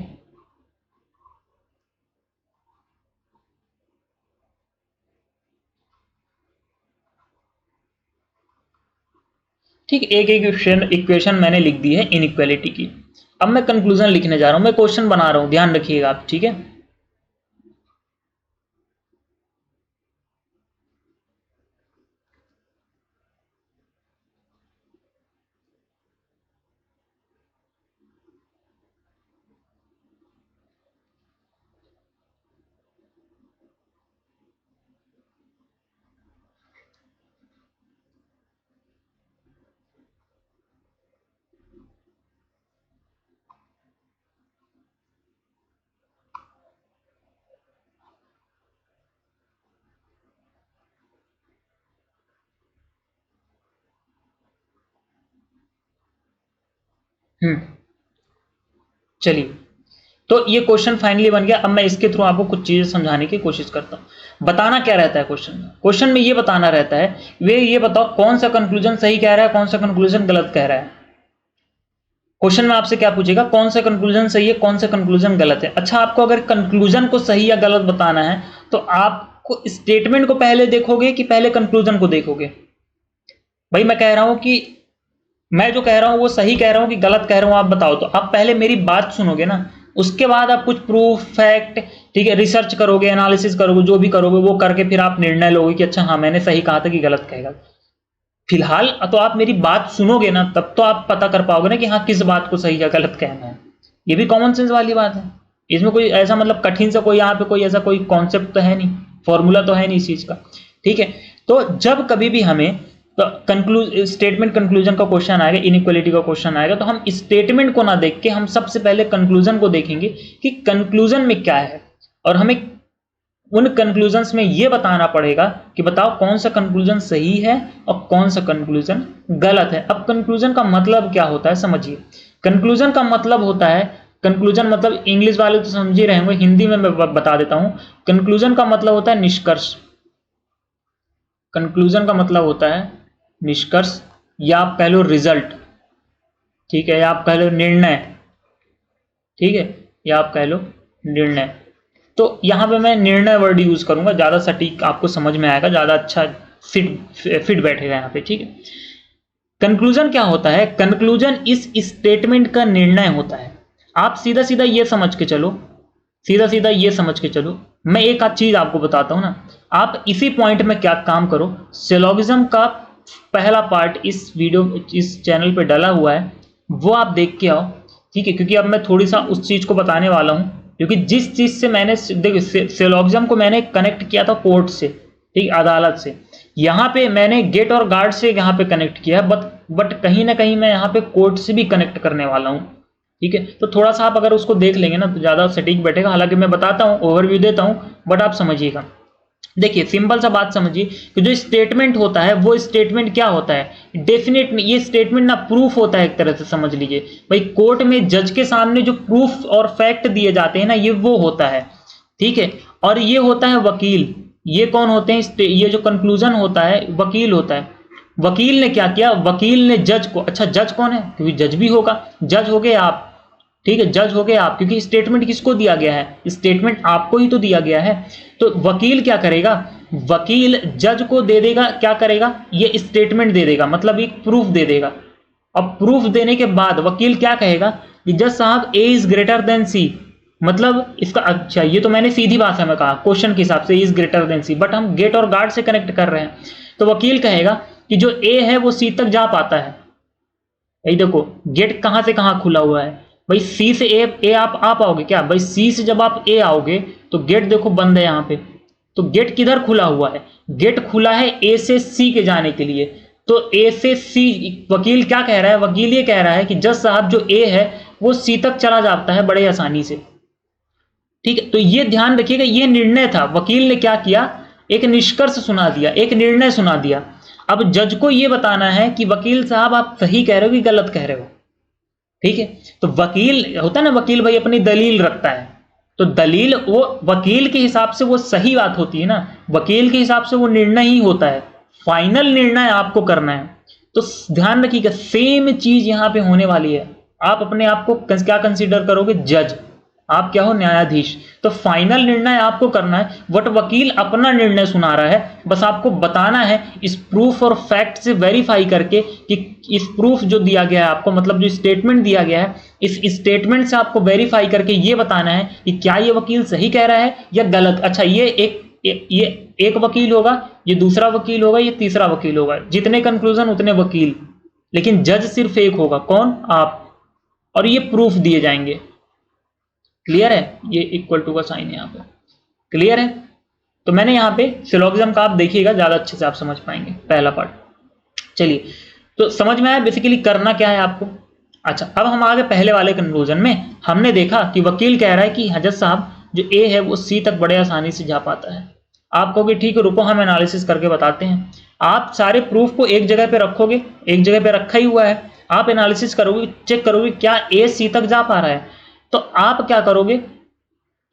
ठीक, एक इक्वेशन मैंने लिख दी है इनइक्वालिटी की। अब मैं कंक्लूजन लिखने जा रहा हूं, मैं क्वेश्चन बना रहा हूं, ध्यान रखिएगा आप, ठीक है। चलिए, तो ये क्वेश्चन फाइनली बन गया। अब मैं इसके थ्रू आपको कुछ चीजें समझाने की कोशिश करता हूं। बताना क्या रहता है क्वेश्चन में? क्वेश्चन में ये बताना रहता है, वे ये बताओ कौन सा कंक्लूजन सही कह रहा है, कौन सा कंक्लूजन गलत कह रहा है। क्वेश्चन में आपसे क्या पूछेगा, कौन सा कंक्लूजन सही है, कौन सा कंक्लूजन गलत है। अच्छा, आपको अगर कंक्लूजन को सही या गलत बताना है तो आपको स्टेटमेंट को पहले देखोगे कि पहले कंक्लूजन को देखोगे? भाई मैं कह रहा हूं कि मैं जो कह रहा हूं वो सही कह रहा हूं कि गलत कह रहा हूं, आप बताओ। तो आप पहले मेरी बात सुनोगे ना, उसके बाद आप कुछ प्रूफ, फैक्ट, ठीक है, रिसर्च करोगे, एनालिसिस करोगे, जो भी करोगे वो करके फिर आप निर्णय लोगे कि अच्छा हाँ मैंने सही कहा था कि गलत कहेगा। फिलहाल तो आप मेरी बात सुनोगे ना, तब तो आप पता कर पाओगे ना कि हाँ किस बात को सही या गलत कहना है। ये भी कॉमन सेंस वाली बात है, इसमें कोई ऐसा मतलब कठिन से कोई यहाँ पे कोई ऐसा कोई कॉन्सेप्ट तो है नहीं, फॉर्मूला तो है नहीं इस चीज का, ठीक है। तो जब कभी भी हमें तो स्टेटमेंट कंक्लूजन का क्वेश्चन आएगा, इनइक्वालिटी का क्वेश्चन आएगा, तो हम स्टेटमेंट को ना देख के हम सबसे पहले कंक्लूजन को देखेंगे कि कंक्लूजन में क्या है, और हमें उन कंक्लूजन्स में यह बताना पड़ेगा कि बताओ कौन सा कंक्लूजन सही है और कौन सा कंक्लूजन गलत है। अब कंक्लूजन का मतलब क्या होता है समझिए। कंक्लूजन का मतलब होता है, कंक्लूजन मतलब इंग्लिश वाले तो समझ ही रहे होंगे, हिंदी में मैं बता देता हूं। कंक्लूजन का मतलब होता है निष्कर्ष। कंक्लूजन का मतलब होता है निष्कर्ष, या आप कह लो रिजल्ट, ठीक है, या आप कह लो निर्णय, ठीक है, या आप कह लो निर्णय। तो यहां पे मैं निर्णय वर्ड यूज करूंगा, ज्यादा सटीक आपको समझ में आएगा, ज्यादा अच्छा फिट बैठेगा यहां पे, ठीक है। कंक्लूजन क्या होता है? कंक्लूजन इस स्टेटमेंट का निर्णय होता है। आप सीधा सीधा ये समझ के चलो, सीधा सीधा ये समझ के चलो, मैं एक आध चीज आपको बताता हूं ना, आप इसी पॉइंट में क्या काम करो, सिलोगिज्म का पहला पार्ट इस वीडियो, इस चैनल पे डला हुआ है, वो आप देख के आओ, ठीक है। क्योंकि अब मैं थोड़ी सा उस चीज को बताने वाला हूं, क्योंकि जिस चीज से मैंने देखो सिलोगिज्म को मैंने कनेक्ट किया था कोर्ट से, ठीक, अदालत से, यहाँ पे मैंने गेट और गार्ड से यहाँ पे कनेक्ट किया है, बट कहीं ना कहीं मैं यहाँ पे कोर्ट से भी कनेक्ट करने वाला हूँ, ठीक है। तो थोड़ा सा आप अगर उसको देख लेंगे ना तो ज्यादा सटीक बैठेगा। हालांकि मैं बताता हूँ, ओवरव्यू देता हूँ, बट आप समझिएगा। देखिए सिंपल सा बात समझिए कि जो स्टेटमेंट होता है वो स्टेटमेंट क्या होता है, डेफिनेट, ये स्टेटमेंट ना प्रूफ होता है एक तरह से, समझ लीजिए भाई। कोर्ट में जज के सामने जो प्रूफ और फैक्ट दिए जाते हैं ना, ये वो होता है, ठीक है। और ये होता है वकील। ये कौन होते हैं? ये जो कंक्लूजन होता है वकील होता है। वकील ने क्या किया? वकील ने जज को, अच्छा जज कौन है? क्योंकि जज भी होगा, जज हो गए आप, ठीक है, जज हो गए आप, क्योंकि स्टेटमेंट किसको दिया गया है? स्टेटमेंट आपको ही तो दिया गया है। तो वकील क्या करेगा? वकील जज को दे देगा, क्या करेगा? ये स्टेटमेंट दे देगा, मतलब एक प्रूफ दे देगा। अब प्रूफ देने के बाद वकील क्या कहेगा कि जज साहब ए इज ग्रेटर देन सी, मतलब इसका, अच्छा ये तो मैंने सीधी भाषा में कहा, क्वेश्चन के हिसाब से is greater than C, but हम गेट और गार्ड से कनेक्ट कर रहे हैं। तो वकील कहेगा कि जो ए है वो सी तक जा पाता है। यही देखो गेट कहां से कहां खुला हुआ है भाई, सी से ए आप आ पाओगे क्या भाई? सी से जब आप ए आओगे तो गेट देखो बंद है यहाँ पे, तो गेट किधर खुला हुआ है? गेट खुला है ए से सी के जाने के लिए। तो ए से सी वकील क्या कह रहा है, वकील ये कह रहा है कि जज साहब जो ए है वो सी तक चला जाता है बड़े आसानी से। ठीक है, तो ये ध्यान रखिएगा, ये निर्णय था, वकील ने क्या किया, एक निष्कर्ष सुना दिया, एक निर्णय सुना दिया। अब जज को ये बताना है कि वकील साहब आप सही कह रहे हो कि गलत कह रहे हो। ठीक है, तो वकील होता है ना, वकील भाई अपनी दलील रखता है, तो दलील वो वकील के हिसाब से वो सही बात होती है ना, वकील के हिसाब से वो निर्णय ही होता है, फाइनल निर्णय आपको करना है। तो ध्यान रखिएगा सेम चीज यहां पे होने वाली है। आप अपने आप को क्या कंसीडर करोगे, जज, आप क्या हो, न्यायाधीश। तो फाइनल निर्णय आपको करना है, बट वकील अपना निर्णय सुना रहा है, बस आपको बताना है इस प्रूफ और फैक्ट से वेरीफाई करके कि इस प्रूफ जो दिया गया है आपको, मतलब जो स्टेटमेंट दिया गया है, इस स्टेटमेंट से आपको वेरीफाई करके ये बताना है कि क्या ये वकील सही कह रहा है या गलत। अच्छा, ये एक वकील होगा, ये दूसरा वकील होगा, ये तीसरा वकील होगा, जितने कंक्लूजन उतने वकील, लेकिन जज सिर्फ एक होगा, कौन, आप। और ये प्रूफ दिए जाएंगे। क्लियर है, ये इक्वल टू का साइन है यहाँ पे, क्लियर है। तो मैंने यहाँ पे सिलोगिज्म का आप देखिएगा, ज्यादा अच्छे से आप समझ पाएंगे पहला पार्ट। चलिए, तो समझ में आया बेसिकली करना क्या है आपको। अच्छा, अब हम आगे पहले वाले कंक्लूजन में हमने देखा कि वकील कह रहा है कि जज साहब जो ए है वो सी तक बड़े आसानी से जा पाता है। आप कहोगे ठीक है, रुको हम एनालिसिस करके बताते हैं। आप सारे प्रूफ को एक जगह पे रखोगे, एक जगह पे रखा ही हुआ है, आप एनालिसिस करोगे, चेक करोगे क्या ए सी तक जा पा रहा है। तो आप क्या करोगे,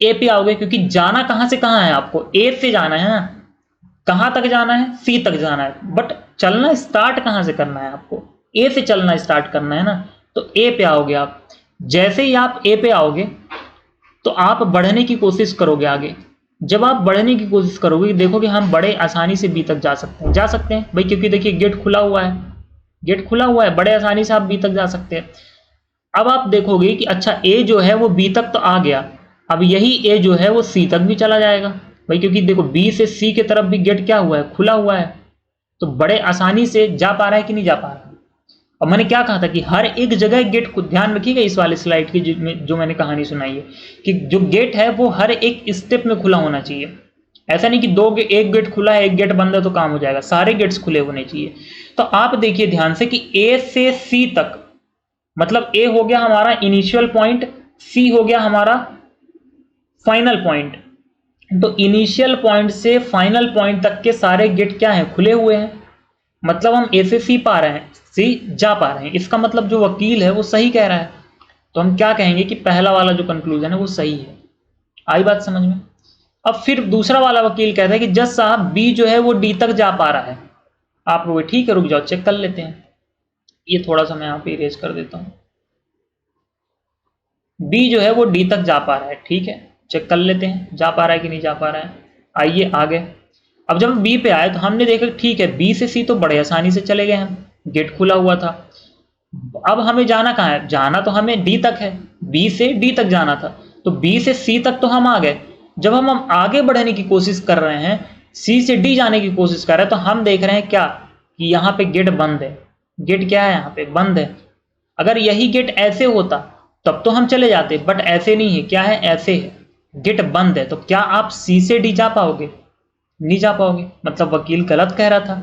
ए पे आओगे, क्योंकि जाना कहां से कहां है, आपको ए से जाना है ना, कहां तक जाना है, सी तक जाना है, बट चलना स्टार्ट कहां से करना है, आपको ए से चलना स्टार्ट करना है ना। तो ए पे आओगे आप, जैसे ही आप ए पे आओगे तो आप बढ़ने की कोशिश करोगे आगे। जब आप बढ़ने की कोशिश करोगे, देखोगे हम बड़े आसानी से बी तक जा सकते हैं, जा सकते हैं भाई, क्योंकि देखिए गेट खुला हुआ है, गेट खुला हुआ है, बड़े आसानी से आप बी तक जा सकते हैं। अब आप देखोगे कि अच्छा ए जो है वो बी तक तो आ गया, अब यही ए जो है वो सी तक भी चला जाएगा भाई, क्योंकि देखो बी से सी की तरफ भी गेट क्या हुआ है, खुला हुआ है, तो बड़े आसानी से जा पा रहा है कि नहीं जा पा रहा है। और मैंने क्या कहा था कि हर एक जगह गेट को ध्यान रखिएगा, इस वाले स्लाइड की जो मैंने कहानी सुनाई है कि जो गेट है वो हर एक स्टेप में खुला होना चाहिए। ऐसा नहीं कि एक गेट खुला है एक गेट बंद है तो काम हो जाएगा, सारे गेट्स खुले होने चाहिए। तो आप देखिए ध्यान से कि ए से सी तक, मतलब ए हो गया हमारा इनिशियल पॉइंट, सी हो गया हमारा फाइनल पॉइंट। तो इनिशियल पॉइंट से फाइनल पॉइंट तक के सारे गेट क्या है, खुले हुए हैं, मतलब हम ए से सी पा रहे हैं, सी जा पा रहे हैं। इसका मतलब जो वकील है वो सही कह रहा है, तो हम क्या कहेंगे कि पहला वाला जो कंक्लूजन है वो सही है। आई बात समझ में। अब फिर दूसरा वाला वकील कहता है कि जज साहब बी जो है वो डी तक जा पा रहा है। आप लोग ठीक है रुक जाओ चेक कर लेते हैं, ये थोड़ा सा मैं यहाँ पे इरेज कर देता हूं। बी जो है वो डी तक जा पा रहा है, ठीक है, चेक कर लेते हैं जा पा रहा है कि नहीं जा पा रहा है। आइए आगे, अब जब हम बी पे आए तो हमने देखा ठीक है बी से सी तो बड़े आसानी से चले गए हम, गेट खुला हुआ था। अब हमें जाना कहाँ है, जाना तो हमें डी तक है, बी से डी तक जाना था, तो बी से सी तक तो हम आ गए। जब हम आगे बढ़ने की कोशिश कर रहे हैं, सी से डी जाने की कोशिश कर रहे हैं, तो हम देख रहे हैं क्या कि यहाँ पे गेट बंद है। गेट क्या है, यहाँ पे बंद है। अगर यही गेट ऐसे होता तब तो हम चले जाते, बट ऐसे नहीं है, क्या है, ऐसे है, गेट बंद है। तो क्या आप सी से डी जा पाओगे, नहीं जा पाओगे, मतलब वकील गलत कह रहा था।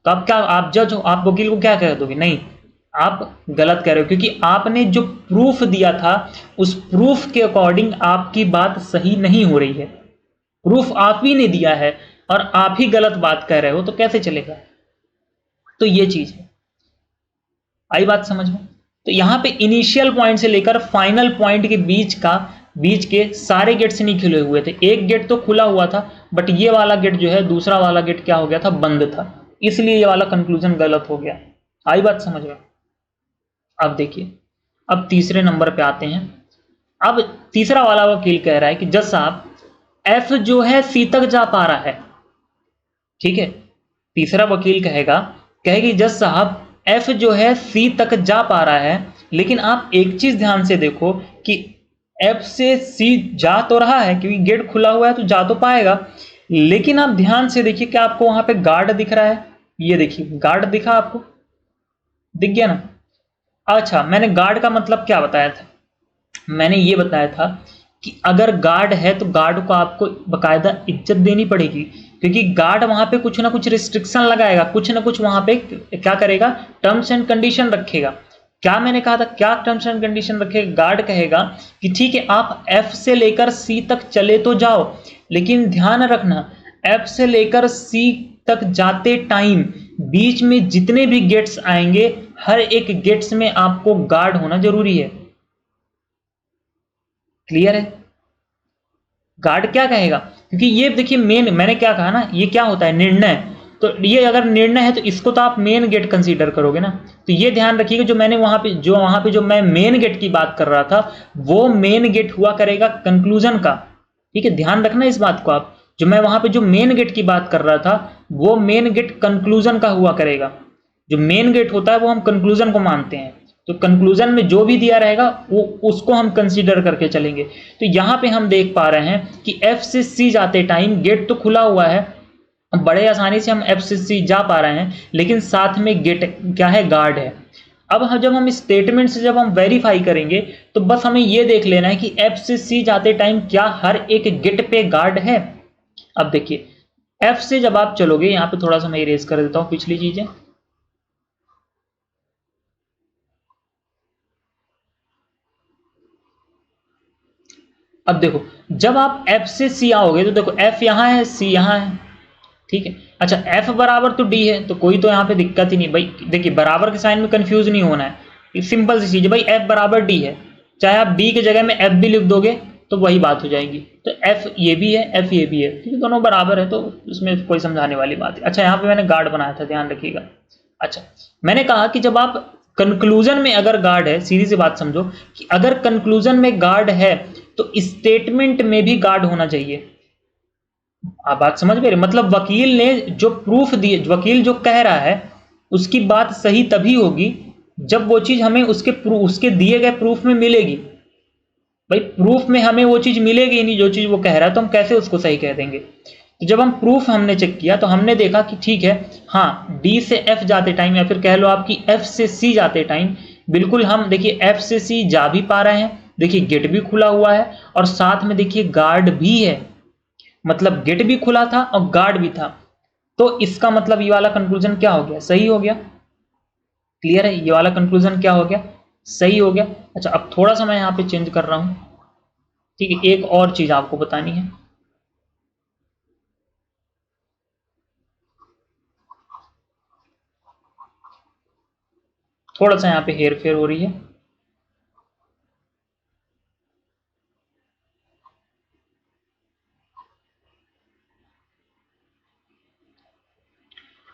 तो अब क्या आप जज हो, आप वकील को क्या कह दोगे, नहीं आप गलत कह रहे हो, क्योंकि आपने जो प्रूफ दिया था उस प्रूफ के अकॉर्डिंग आपकी बात सही नहीं हो रही है। प्रूफ आप ही ने दिया है और आप ही गलत बात कह रहे हो, तो कैसे चलेगा। तो ये चीज है, आई बात समझ में। तो यहां पे इनिशियल पॉइंट से लेकर फाइनल पॉइंट के बीच के सारे गेट्स नहीं खुले हुए थे, एक गेट तो खुला हुआ था, बट ये वाला गेट जो है, दूसरा वाला गेट क्या हो गया था, बंद था, इसलिए ये वाला कंक्लूजन गलत हो गया। आई बात समझ में। अब देखिए, अब तीसरे नंबर पे आते हैं। अब तीसरा वाला वकील कह रहा है कि जज साहब एफ जो है सी तक जा पा रहा है, ठीक है। तीसरा वकील कहेगी जज साहब एफ जो है सी तक जा पा रहा है, लेकिन आप एक चीज ध्यान से देखो कि एफ से सी जा तो रहा है, क्योंकि गेट खुला हुआ है तो जा तो पाएगा, लेकिन आप ध्यान से देखिए कि आपको वहां पे गार्ड दिख रहा है। ये देखिए गार्ड दिखा, आपको दिख गया ना। अच्छा, मैंने गार्ड का मतलब क्या बताया था, मैंने ये बताया था कि अगर गार्ड है तो गार्ड को आपको बकायदा इज्जत देनी पड़ेगी, क्योंकि गार्ड वहां पे कुछ ना कुछ रिस्ट्रिक्शन लगाएगा, कुछ ना कुछ वहां पे क्या करेगा, टर्म्स एंड कंडीशन रखेगा। क्या मैंने कहा था, क्या टर्म्स एंड कंडीशन रखेगा, गार्ड कहेगा कि ठीक है आप F से लेकर C तक चले तो जाओ, लेकिन ध्यान रखना F से लेकर C तक जाते टाइम बीच में जितने भी गेट्स आएंगे हर एक गेट्स में आपको गार्ड होना जरूरी है। क्लियर है? गार्ड क्या कहेगा, क्योंकि ये देखिए मेन, मैंने क्या कहा ना, ये क्या होता है, निर्णय। तो ये अगर निर्णय है तो इसको तो आप मेन गेट कंसीडर करोगे ना। तो ये ध्यान रखिएगा, जो मैंने वहां पे जो मैं मेन गेट की बात कर रहा था वो मेन गेट हुआ करेगा कंक्लूजन का। ठीक है, ध्यान रखना इस बात को आप, जो मैं वहां पे जो मेन गेट की बात कर रहा था वो मेन गेट कंक्लूजन का हुआ करेगा। जो मेन गेट होता है वो हम कंक्लूजन को मानते हैं, तो कंक्लूजन में जो भी दिया रहेगा वो उसको हम कंसीडर करके चलेंगे। तो यहां पे हम देख पा रहे हैं कि F से C जाते टाइम गेट तो खुला हुआ है, बड़े आसानी से हम F से C जा पा रहे हैं, लेकिन साथ में गेट क्या है, गार्ड है। अब जब हम स्टेटमेंट से जब हम वेरीफाई करेंगे तो बस हमें यह देख लेना है कि F से C जाते टाइम क्या हर एक गेट पे गार्ड है। अब देखिए F से जब आप चलोगे, यहां पे थोड़ा सा मैं इरेज कर देता हूं पिछली चीजें। अब देखो जब आप F से C आओगे तो देखो F यहां है, C यहां है, ठीक है। अच्छा F बराबर तो D है, तो कोई तो यहाँ पे दिक्कत ही नहीं भाई। देखिए बराबर के साइन में कंफ्यूज नहीं होना है, सिंपल सी चीज है भाई, F बराबर D है, चाहे आप D की जगह में F भी लिख दोगे तो वही बात हो जाएगी। तो F ये भी है, F ये भी है, ठीक है, दोनों बराबर है, तो उसमें कोई समझाने वाली बात है। अच्छा यहाँ पे मैंने गार्ड बनाया था, ध्यान रखिएगा। अच्छा मैंने कहा कि जब आप कंक्लूजन में अगर गार्ड है, सीधी सी बात समझो कि अगर कंक्लूजन में गार्ड है तो स्टेटमेंट में भी गार्ड होना चाहिए। आप बात समझ गए, मतलब वकील ने जो प्रूफ दिए, वकील जो कह रहा है उसकी बात सही तभी होगी जब वो चीज हमें उसके दिए गए प्रूफ में मिलेगी। भाई प्रूफ में हमें वो चीज मिलेगी नहीं जो चीज वो कह रहा है, तो हम कैसे उसको सही कह देंगे। तो जब हम प्रूफ हमने चेक किया तो हमने देखा कि ठीक है, हाँ डी से एफ जाते टाइम या फिर कह लो आपकी एफ से सी जाते टाइम बिल्कुल हम देखिए एफ से सी जा भी पा रहे हैं, देखिए गेट भी खुला हुआ है और साथ में देखिए गार्ड भी है, मतलब गेट भी खुला था और गार्ड भी था। तो इसका मतलब ये वाला कंक्लूजन क्या हो गया, सही हो गया। क्लियर है, ये वाला कंक्लूजन क्या हो गया, सही हो गया। अच्छा अब थोड़ा सा मैं यहां पे चेंज कर रहा हूं, ठीक है, एक और चीज आपको बतानी है। थोड़ा सा यहां पे हेर फेर हो रही है।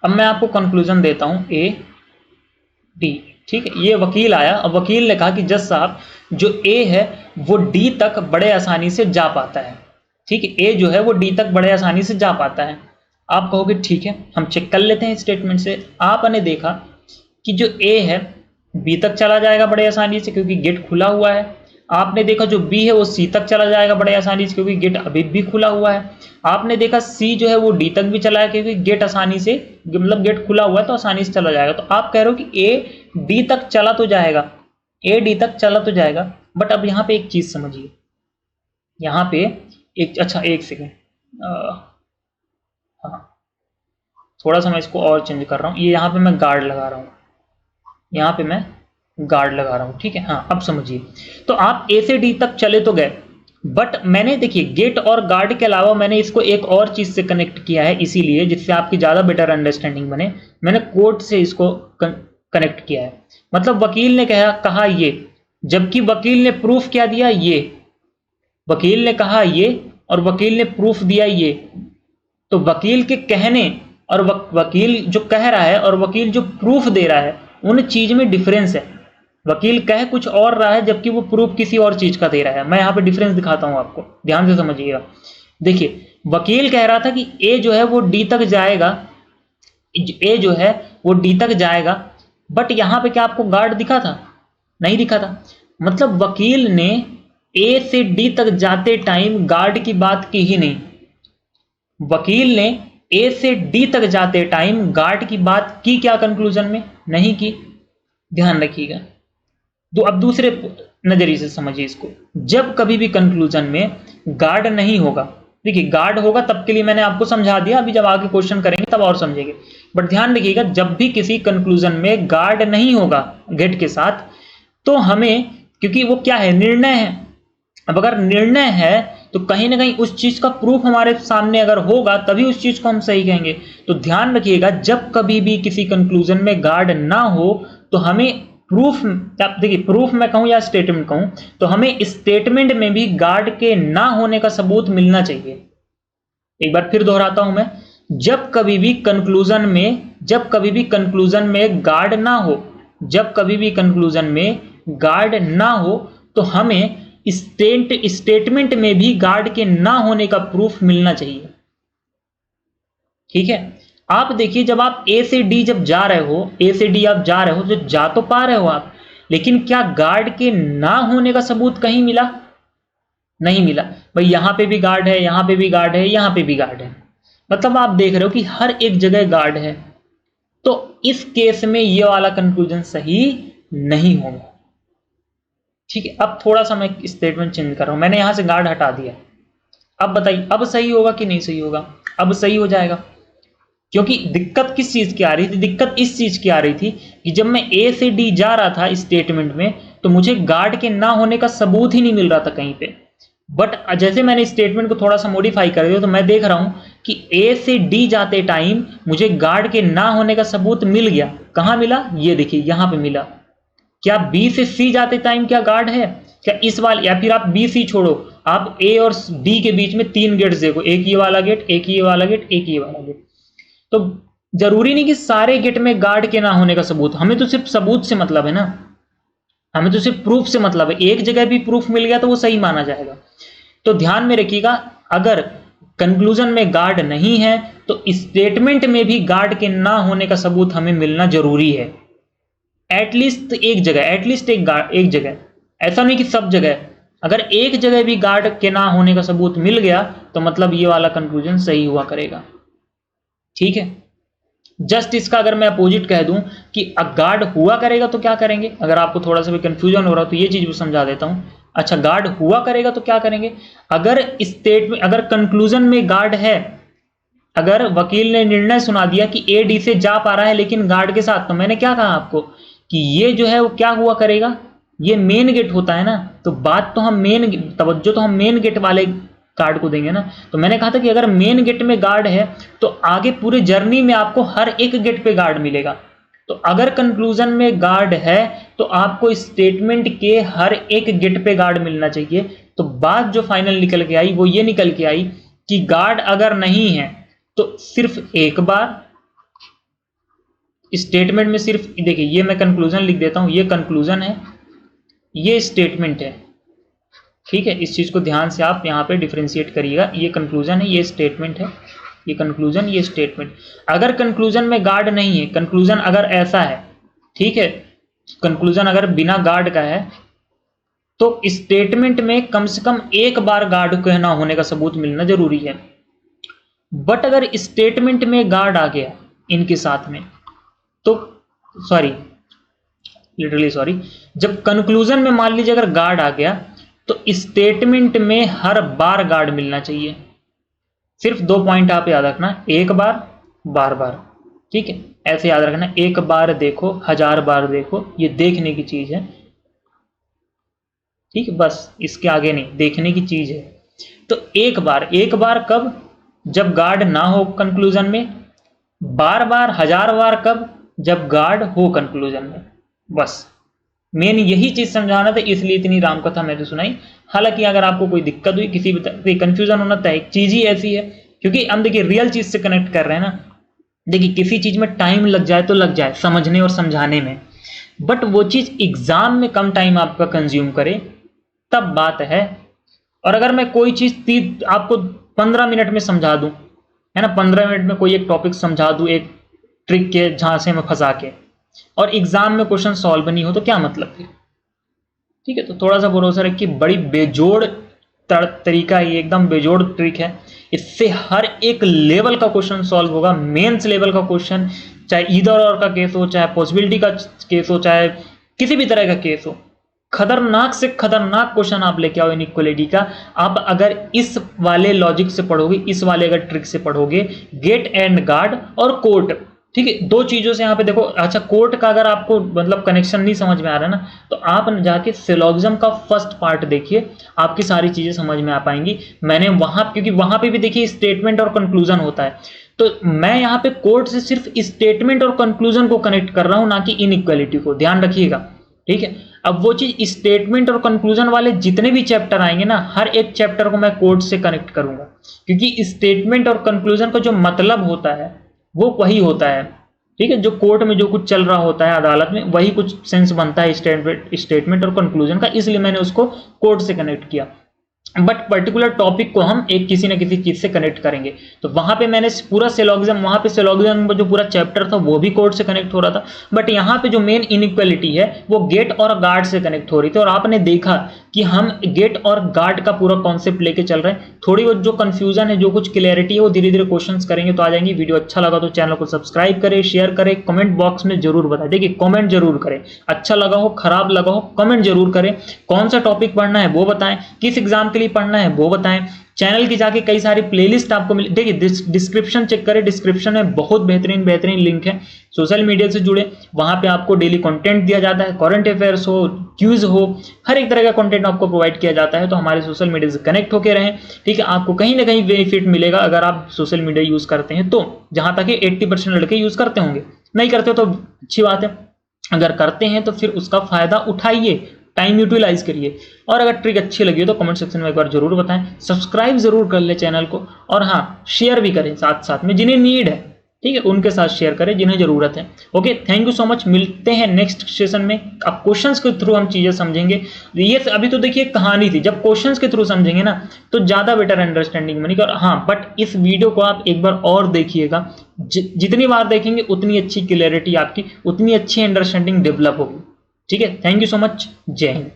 अब मैं आपको कंक्लूजन देता हूं ए डी, ठीक है। ये वकील आया, अब वकील ने कहा कि जज साहब जो ए है वो डी तक बड़े आसानी से जा पाता है, ठीक है, ए जो है वो डी तक बड़े आसानी से जा पाता है। आप कहोगे ठीक है हम चेक कर लेते हैं स्टेटमेंट से। आपने देखा कि जो ए है बी तक चला जाएगा बड़े आसानी से क्योंकि गेट खुला हुआ है। आपने देखा जो बी है वो सी तक चला जाएगा बड़े आसानी से क्योंकि गेट अभी भी खुला हुआ है। आपने देखा सी जो है वो डी तक भी चला है क्योंकि गेट आसानी से, मतलब गेट खुला हुआ है तो आसानी से चला जाएगा। तो आप कह रहे हो कि ए डी तक चला तो जाएगा, ए डी तक चला तो जाएगा, बट अब यहाँ पे एक चीज समझिए, यहाँ पे एक, अच्छा एक सेकेंड, हाँ थोड़ा सा मैं इसको और चेंज कर रहा हूँ, ये यहाँ पे मैं गार्ड लगा रहा हूँ, यहाँ पे मैं गार्ड लगा रहा हूँ, ठीक है। हाँ अब समझिए, तो आप ए से डी तक चले तो गए, बट मैंने देखिए गेट और गार्ड के अलावा मैंने इसको एक और चीज से कनेक्ट किया है, इसीलिए जिससे आपकी ज्यादा बेटर अंडरस्टैंडिंग बने, मैंने कोर्ट से इसको कनेक्ट किया है। मतलब वकील ने कहा ये, जबकि वकील ने प्रूफ क्या दिया, ये वकील ने कहा ये और वकील ने प्रूफ दिया ये। तो वकील के कहने और वकील जो कह रहा है और वकील जो प्रूफ दे रहा है उन चीज में डिफरेंस है। वकील कह कुछ और रहा है जबकि वो प्रूफ किसी और चीज का दे रहा है। मैं यहाँ पे डिफरेंस दिखाता हूं आपको, ध्यान से समझिएगा। देखिए वकील कह रहा था कि ए जो है वो डी तक जाएगा, ए जो है वो डी तक जाएगा, बट यहाँ पे क्या आपको गार्ड दिखा था, नहीं दिखा था। मतलब वकील ने ए से डी तक जाते टाइम गार्ड की बात की ही नहीं, वकील ने ए से डी तक जाते टाइम गार्ड की बात की क्या कंक्लूजन में, नहीं की। ध्यान रखिएगा। तो अब दूसरे नजरिए से समझिए इसको, जब कभी भी कंक्लूजन में गार्ड नहीं होगा, देखिए गार्ड होगा तब के लिए मैंने आपको समझा दिया, अभी जब आगे क्वेश्चन करेंगे तब और समझेंगे। बट ध्यान रखिएगा, जब भी किसी कंक्लूजन में गार्ड नहीं होगा गेट के साथ, तो हमें, क्योंकि वो क्या है, निर्णय है। अब अगर निर्णय है तो कहीं ना कहीं उस चीज का प्रूफ हमारे सामने अगर होगा तभी उस चीज को हम सही कहेंगे। तो ध्यान रखिएगा, जब कभी भी किसी कंक्लूजन में गार्ड ना हो तो हमें प्रूफ, देखिए प्रूफ मैं कहूं या स्टेटमेंट कहूं, तो हमें स्टेटमेंट में भी गार्ड के ना होने का सबूत मिलना चाहिए। एक बार फिर दोहराता हूं मैं, जब कभी भी कंक्लूजन में गार्ड ना हो, जब कभी भी कंक्लूजन में गार्ड ना हो तो हमें स्टेटमेंट में भी गार्ड के ना होने का प्रूफ मिलना चाहिए। ठीक है, आप देखिए जब आप ए से डी जब जा रहे हो, ए से डी आप जा रहे हो, तो जा तो पा रहे हो आप, लेकिन क्या गार्ड के ना होने का सबूत कहीं मिला? नहीं मिला। भाई यहां पे भी गार्ड है, यहां पे भी गार्ड है, यहां पे भी गार्ड है, मतलब आप देख रहे हो कि हर एक जगह गार्ड है। तो इस केस में ये वाला कंक्लूजन सही नहीं होगा। ठीक है, अब थोड़ा सा मैं स्टेटमेंट चेंज कर रहा हूं, मैंने यहां से गार्ड हटा दिया। अब बताइए अब सही होगा कि नहीं सही होगा? अब सही हो जाएगा, क्योंकि दिक्कत किस चीज की आ रही थी? दिक्कत इस चीज की आ रही थी कि जब मैं ए से डी जा रहा था स्टेटमेंट में, तो मुझे गार्ड के ना होने का सबूत ही नहीं मिल रहा था कहीं पे। बट जैसे मैंने स्टेटमेंट को थोड़ा सा मॉडिफाई कर दिया, तो मैं देख रहा हूं कि ए से डी जाते टाइम मुझे गार्ड के ना होने का सबूत मिल गया। कहां मिला? ये देखिए यहां पे मिला। क्या बी से सी जाते टाइम क्या गार्ड है? क्या इस वाले, या फिर आप बी सी छोड़ो, आप ए और डी के बीच में 3 गेट्स देखो, एक ये वाला गेट, एक ये वाला गेट, एक ये वाला गेट। तो जरूरी नहीं कि सारे गेट में गार्ड के ना होने का सबूत, हमें तो सिर्फ सबूत से मतलब है ना, हमें तो सिर्फ प्रूफ से मतलब है। एक जगह भी प्रूफ मिल गया तो वो सही माना जाएगा। तो ध्यान में रखिएगा, अगर कंक्लूजन में गार्ड नहीं है तो स्टेटमेंट में भी गार्ड के ना होने का सबूत हमें मिलना जरूरी है। एटलीस्ट एक जगह, एटलीस्ट एक जगह, ऐसा नहीं कि सब जगह। अगर एक जगह भी गार्ड के ना होने का सबूत मिल गया तो मतलब ये वाला कंक्लूजन सही हुआ करेगा। ठीक है, जस्ट इसका अगर मैं अपोजिट कह दूं कि गार्ड हुआ करेगा तो क्या करेंगे, अगर आपको थोड़ा सा भी कंफ्यूजन हो रहा हो तो ये चीज भी समझा देता हूं। अच्छा, गार्ड हुआ करेगा तो क्या करेंगे? अगर स्टेटमेंट, अगर कंक्लूजन में गार्ड है, अगर वकील ने निर्णय सुना दिया कि ए डी से जा पा रहा है लेकिन गार्ड के साथ, तो मैंने क्या कहा आपको कि ये जो है वो क्या हुआ करेगा, ये मेन गेट होता है ना, तो बात तो हम मेन, तवज्जो तो हम मेन गेट वाले गार्ड को देंगे ना। तो मैंने कहा था कि अगर मेन गेट में गार्ड है तो आगे पूरे जर्नी में आपको हर एक गेट पे गार्ड मिलेगा। तो अगर कंक्लूजन में गार्ड है तो आपको स्टेटमेंट के हर एक गेट पे गार्ड मिलना चाहिए। तो बात जो फाइनल निकल के आई वो ये निकल के आई कि गार्ड अगर नहीं है तो सिर्फ एक बार स्टेटमेंट में, सिर्फ देखिए ये मैं कंक्लूजन लिख देता हूं, ये कंक्लूजन है, ये स्टेटमेंट है। ठीक है, इस चीज को ध्यान से आप यहां पे डिफरेंशिएट करिएगा, ये कंक्लूजन है, ये स्टेटमेंट है, ये कंक्लूजन, ये स्टेटमेंट। अगर कंक्लूजन में गार्ड नहीं है, कंक्लूजन अगर ऐसा है, ठीक है, कंक्लूजन अगर बिना गार्ड का है तो स्टेटमेंट में कम से कम एक बार गार्ड के ना होने का सबूत मिलना जरूरी है। बट अगर स्टेटमेंट में गार्ड आ गया इनके साथ में, तो लिटरली सॉरी, जब कंक्लूजन में मान लीजिए अगर गार्ड आ गया तो स्टेटमेंट में हर बार गार्ड मिलना चाहिए। सिर्फ 2 पॉइंट आप याद रखना, एक बार, बार बार। ठीक है, ऐसे याद रखना, एक बार देखो, 1000 बार देखो, ये देखने की चीज है। ठीक है, बस इसके आगे नहीं, देखने की चीज है। तो एक बार कब? जब गार्ड ना हो कंक्लूजन में। बार बार, 1000 बार कब? जब गार्ड हो कंक्लूजन में। बस मेन यही चीज समझाना था, इसलिए इतनी राम कथा मैंने सुनाई। हालांकि अगर आपको कोई दिक्कत हुई, किसी भी कंफ्यूजन होना, तो एक चीज ही ऐसी है, क्योंकि हम देखिए रियल चीज से कनेक्ट कर रहे हैं ना। देखिए किसी चीज में टाइम लग जाए तो लग जाए समझने और समझाने में, बट वो चीज एग्जाम में कम टाइम आपका कंज्यूम करे तब बात है। और अगर मैं कोई चीज आपको 15 मिनट में समझा दूं, है ना, 15 मिनट में कोई एक टॉपिक समझा दूं एक ट्रिक के झांसे में फंसा के, और एग्जाम में क्वेश्चन सॉल्व नहीं हो तो क्या मतलब फिर? ठीक है, तो थोड़ा सा भरोसा रखिए, बड़ी बेजोड़ तरीका है, एकदम बेजोड़ ट्रिक है। इससे हर एक लेवल का क्वेश्चन सॉल्व होगा, मेंस लेवल का क्वेश्चन, चाहे ईदर और का केस हो, चाहे पॉसिबिलिटी का केस हो, चाहे किसी भी तरह का केस हो। खतरनाक से खतरनाक क्वेश्चन आप लेके आओ इनइक्वालिटी का। आप अगर इस वाले लॉजिक से पढ़ोगे, इस वाले अगर ट्रिक से पढ़ोगे, गेट एंड गार्ड और कोर्ट, ठीक है, दो चीजों से यहाँ पे देखो। अच्छा, कोर्ट का अगर आपको मतलब कनेक्शन नहीं समझ में आ रहा है ना, तो आप जाके सिलोगिज्म का फर्स्ट पार्ट देखिए, आपकी सारी चीजें समझ में आ पाएंगी। मैंने वहां, क्योंकि वहां पे भी देखिए स्टेटमेंट और कंक्लूजन होता है, तो मैं यहाँ पे कोर्ट से सिर्फ स्टेटमेंट और कंक्लूजन को कनेक्ट कर रहा हूं, ना कि इनइक्वालिटी को, ध्यान रखिएगा, ठीक है। अब वो चीज स्टेटमेंट और कंक्लूजन वाले जितने भी चैप्टर आएंगे ना, हर एक चैप्टर को मैं कोर्ट से कनेक्ट करूंगा, क्योंकि स्टेटमेंट और कंक्लूजन का जो मतलब होता है वो वही होता है, ठीक है। जो कोर्ट में जो कुछ चल रहा होता है अदालत में, वही कुछ सेंस बनता है स्टेटमेंट और कंक्लूजन का, इसलिए मैंने उसको कोर्ट से कनेक्ट किया। बट पर्टिकुलर टॉपिक को हम एक किसी न किसी चीज से कनेक्ट करेंगे, तो वहां पे मैंने पूरा सिलोगिज्म, वहां पे सिलोगिज्म में जो पूरा चैप्टर था वो भी कोर्ट से कनेक्ट हो रहा था, बट यहाँ पे जो मेन इनइक्वालिटी है वो गेट और गार्ड से कनेक्ट हो रही थी। और आपने देखा कि हम गेट और गार्ड का पूरा कॉन्सेप्ट लेके चल रहे हैं। थोड़ी बहुत जो कंफ्यूजन है, जो कुछ क्लैरिटी है, वो धीरे धीरे क्वेश्चंस करेंगे तो आ जाएंगी। वीडियो अच्छा लगा तो चैनल को सब्सक्राइब करें, शेयर करें, कमेंट बॉक्स में जरूर बताएं। देखिए कमेंट जरूर करें, अच्छा लगा हो खराब लगा हो कमेंट जरूर करें। कौन सा टॉपिक पढ़ना है वो बताएं, किस एग्जाम के लिए पढ़ना है वो बताएं। चैनल की जाके कई सारी प्लेलिस्ट आपको मिल, देखिए डिस्क्रिप्शन चेक करें, डिस्क्रिप्शन में बहुत बेहतरीन लिंक है। सोशल मीडिया से जुड़े, वहां पे आपको डेली कंटेंट दिया जाता है, करंट अफेयर्स हो, क्यूज हो, हर एक तरह का कंटेंट आपको प्रोवाइड किया जाता है। तो हमारे सोशल मीडिया से कनेक्ट होकर रहें, ठीक है। आपको कहीं ना कहीं बेनिफिट मिलेगा अगर आप सोशल मीडिया यूज करते हैं तो। जहां तक 80% लड़के यूज करते होंगे, नहीं करते तो अच्छी बात है, अगर करते हैं तो फिर उसका फायदा उठाइए, टाइम यूटिलाइज करिए। और अगर ट्रिक अच्छी लगी हो तो कमेंट सेक्शन में एक बार जरूर बताएं, सब्सक्राइब जरूर कर ले चैनल को, और हाँ शेयर भी करें साथ साथ में, जिन्हें नीड है, ठीक है, उनके साथ शेयर करें जिन्हें जरूरत है। Okay, thank you so much. मिलते हैं नेक्स्ट सेशन में। अब क्वेश्चंस के थ्रू हम चीजें समझेंगे। ये अभी तो देखिए कहानी थी, जब क्वेश्चंस के थ्रू समझेंगे ना तो ज्यादा बेटर अंडरस्टैंडिंग बनेगी। और हाँ, बट इस वीडियो को आप एक बार और देखिएगा, जितनी बार देखेंगे उतनी अच्छी क्लैरिटी आपकी, उतनी अच्छी अंडरस्टैंडिंग डेवलप होगी, ठीक है। थैंक यू सो मच, जय हिंद।